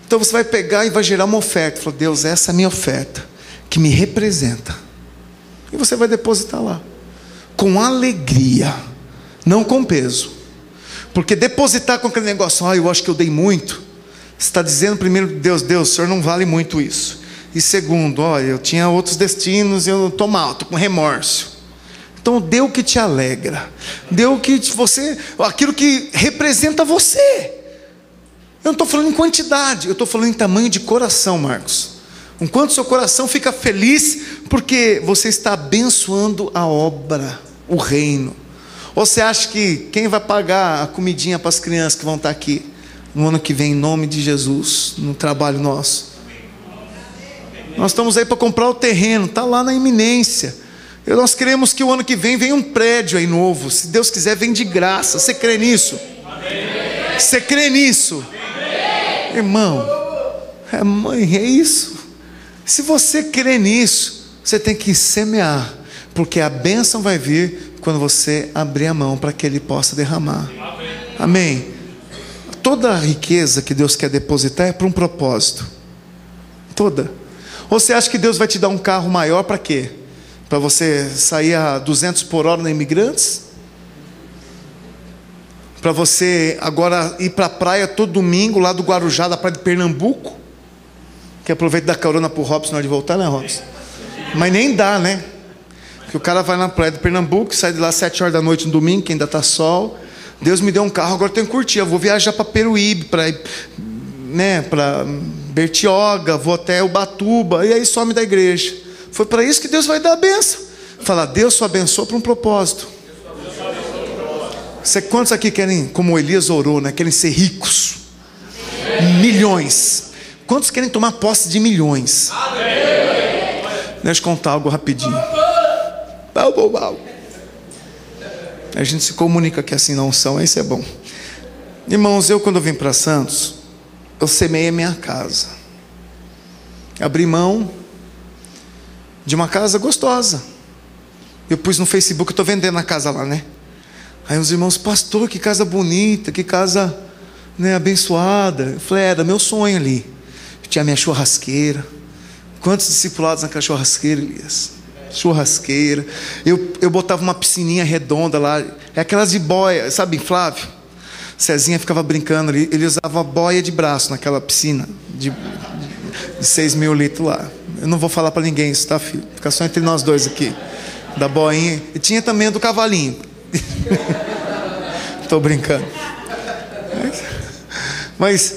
então você vai pegar e vai gerar uma oferta. Falou: Deus, essa é a minha oferta, que me representa. E você vai depositar lá, com alegria, não com peso. Porque depositar com aquele negócio, eu acho que eu dei muito. Você está dizendo primeiro: Deus, o Senhor não vale muito isso. E segundo, eu tinha outros destinos, eu estou mal, estou com remorso. Então dê o que te alegra, dê o que você, aquilo que representa você. Eu não estou falando em quantidade, eu estou falando em tamanho de coração, Marcos. Enquanto seu coração fica feliz, porque você está abençoando a obra, o reino. Ou você acha que quem vai pagar a comidinha para as crianças que vão estar aqui no ano que vem, em nome de Jesus, no trabalho nosso? Nós estamos aí para comprar o terreno, está lá na iminência. Nós queremos que o ano que vem venha um prédio aí novo. Se Deus quiser, vem de graça. Você crê nisso? Amém. Você crê nisso? Amém. Irmão, é isso. Se você crê nisso, você tem que semear, porque a bênção vai vir quando você abrir a mão para que Ele possa derramar. Amém. Toda a riqueza que Deus quer depositar é para um propósito. Toda. Ou você acha que Deus vai te dar um carro maior para quê? Para você sair a 200 por hora na Imigrantes? Para você agora ir para a praia todo domingo, lá do Guarujá, da praia de Pernambuco? Que aproveita da carona para o Robson na hora de voltar, né, Robson? Mas nem dá, né? Porque o cara vai na praia de Pernambuco, sai de lá às 7 horas da noite no domingo, que ainda está sol. Deus me deu um carro, agora eu tenho que curtir. Eu vou viajar para Peruíbe, para Bertioga, vou até Ubatuba, e aí some da igreja. Foi para isso que Deus vai dar a bênção. Fala: Deus só abençoa para um propósito. Quantos aqui querem, como Elias orou, né? Querem ser ricos? Milhões. Quantos querem tomar posse de milhões? Deixa eu contar algo rapidinho. A gente se comunica que assim não são, isso é bom. Irmãos, quando eu vim para Santos, eu semeei a minha casa. Abri mão de uma casa gostosa. Eu pus no Facebook, eu estou vendendo a casa lá, né? Aí os irmãos: pastor, que casa bonita, que casa, né, abençoada. Eu falei: era meu sonho ali. Eu tinha minha churrasqueira. Quantos discipulados naquela churrasqueira, Elias? Churrasqueira. Eu botava uma piscininha redonda lá. É aquelas de boia, sabe, Flávio? Cezinha ficava brincando ali. Ele usava boia de braço naquela piscina de 6 mil litros lá. Eu não vou falar para ninguém isso, tá, filho? Fica só entre nós dois aqui. Da boinha. E tinha também a do cavalinho. Estou brincando. Mas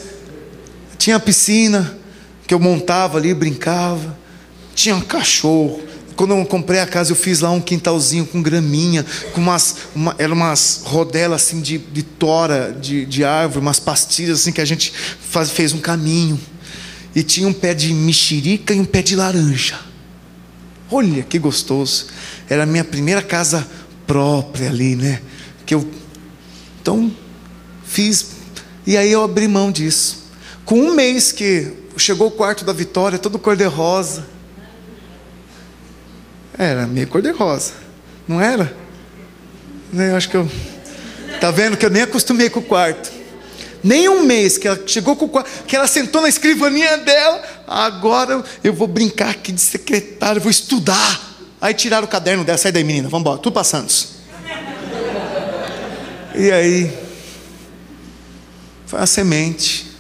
tinha a piscina que eu montava ali, brincava. Tinha um cachorro. Quando eu comprei a casa, eu fiz lá um quintalzinho com graminha, com eram umas rodelas assim de tora, de árvore, umas pastilhas assim que a gente fez um caminho. E tinha um pé de mexerica e um pé de laranja. Olha que gostoso. Era a minha primeira casa própria ali, né? Então fiz. E aí eu abri mão disso. Com um mês que chegou o quarto da Vitória, todo cor-de-rosa. Era meio cor-de-rosa, não era? Eu acho que tá vendo que eu nem acostumei com o quarto. Nem um mês que ela chegou com o quarto, que ela sentou na escrivaninha dela. Agora eu vou brincar aqui de secretária, vou estudar. Aí tiraram o caderno dela: sai daí, menina, vamos embora, tudo para Santos. E aí foi a semente.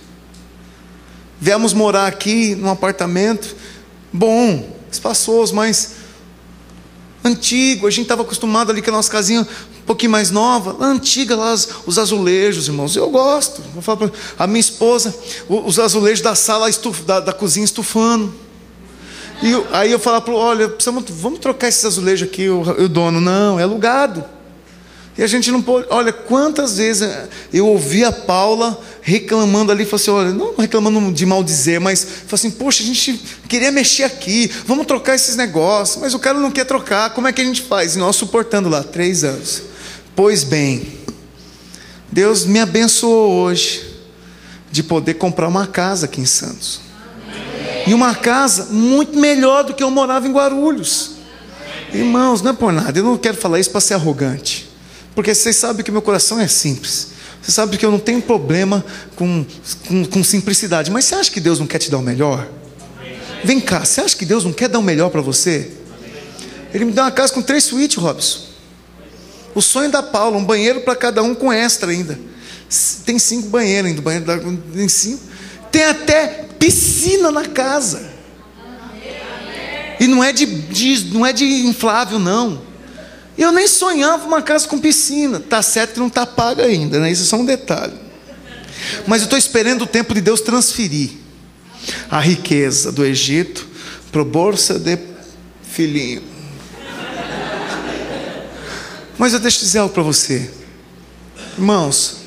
Viemos morar aqui num apartamento bom, espaçoso, mas antigo. A gente estava acostumado ali com a nossa casinha um pouquinho mais nova, antiga, lá os azulejos, irmãos. Eu gosto. Vou falar para a minha esposa, os azulejos da sala, da cozinha estufando. E aí eu falava: olha, vamos trocar esses azulejos aqui. O dono: não, é alugado. E a gente não pode. Olha, quantas vezes eu ouvi a Paula reclamando ali, falou assim, olha, não reclamando de maldizer, mas falou assim, poxa, a gente queria mexer aqui, vamos trocar esses negócios, mas o cara não quer trocar, como é que a gente faz? E nós suportando lá 3 anos. Pois bem, Deus me abençoou hoje de poder comprar uma casa aqui em Santos. E uma casa muito melhor do que eu morava em Guarulhos. Irmãos, não é por nada, eu não quero falar isso para ser arrogante, porque vocês sabem que meu coração é simples. Você sabe que eu não tenho problema com simplicidade. Mas você acha que Deus não quer te dar o melhor? Vem cá, você acha que Deus não quer dar o melhor para você? Ele me deu uma casa com 3 suítes, Robson. O sonho da Paula, um banheiro para cada um com extra ainda. Tem 5 banheiros ainda, tem 5. Tem até piscina na casa. E não é de inflável, não. Eu nem sonhava uma casa com piscina. Tá certo que não está paga ainda, né? Isso é só um detalhe. Mas eu estou esperando o tempo de Deus transferir a riqueza do Egito para o bolsa de filhinho. Mas eu deixo dizer algo para você, irmãos.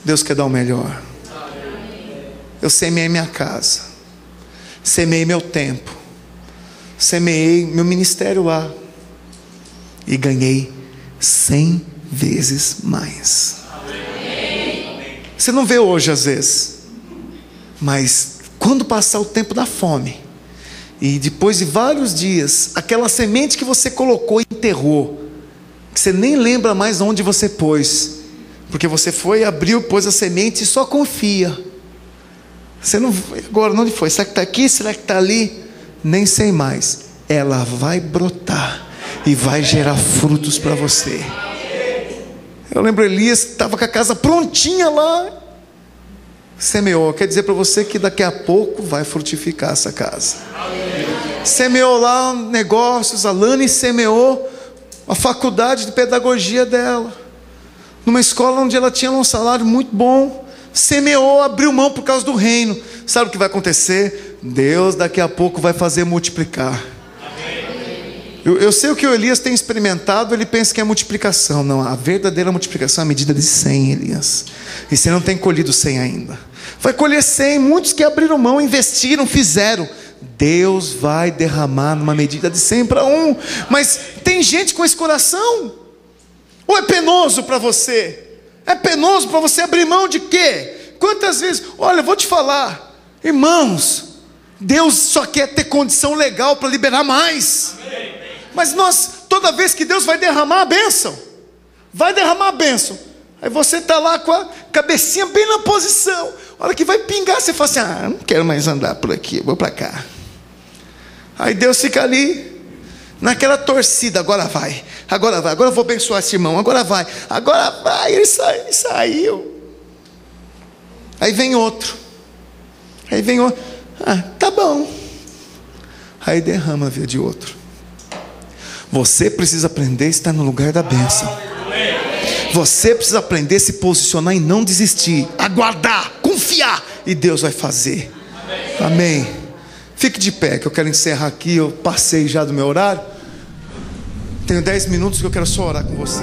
Deus quer dar o melhor. Eu semeei minha casa, semeei meu tempo, semeei meu ministério lá e ganhei 100 vezes mais. Você não vê hoje às vezes, mas quando passar o tempo da fome e depois de vários dias, aquela semente que você colocou e enterrou, que você nem lembra mais onde você pôs, porque você foi, abriu, pôs a semente e só confia. Você não, agora onde foi? Será que está aqui? Será que está ali? Nem sei mais. Ela vai brotar e vai gerar frutos para você. Eu lembro Elias estava com a casa prontinha lá, semeou. Quer dizer para você que daqui a pouco vai frutificar essa casa. Semeou lá negócios. A Lani semeou a faculdade de pedagogia dela, numa escola onde ela tinha um salário muito bom. Semeou, abriu mão por causa do reino. Sabe o que vai acontecer? Deus daqui a pouco vai fazer multiplicar. Eu sei o que o Elias tem experimentado. Ele pensa que é multiplicação. Não, a verdadeira multiplicação é a medida de 100, Elias. E você não tem colhido 100 ainda. Vai colher 100. Muitos que abriram mão, investiram, fizeram. Deus vai derramar numa medida de 100 para 1. Mas tem gente com esse coração. Ou é penoso para você? É penoso para você abrir mão de quê? Quantas vezes? Olha, eu vou te falar, irmãos, Deus só quer ter condição legal para liberar mais. Mas nós, toda vez que Deus vai derramar a bênção, aí você está lá com a cabecinha bem na posição. A hora que vai pingar, você fala assim, não quero mais andar por aqui, eu vou para cá. Aí Deus fica ali, naquela torcida, agora vai, agora eu vou abençoar esse irmão, agora vai, ele saiu. Aí vem outro, tá bom. Aí derrama a vida de outro. Você precisa aprender a estar no lugar da bênção. Você precisa aprender a se posicionar e não desistir, aguardar, confiar, e Deus vai fazer. Amém. Fique de pé, que eu quero encerrar aqui. Eu passei já do meu horário. Tenho 10 minutos que eu quero só orar com você.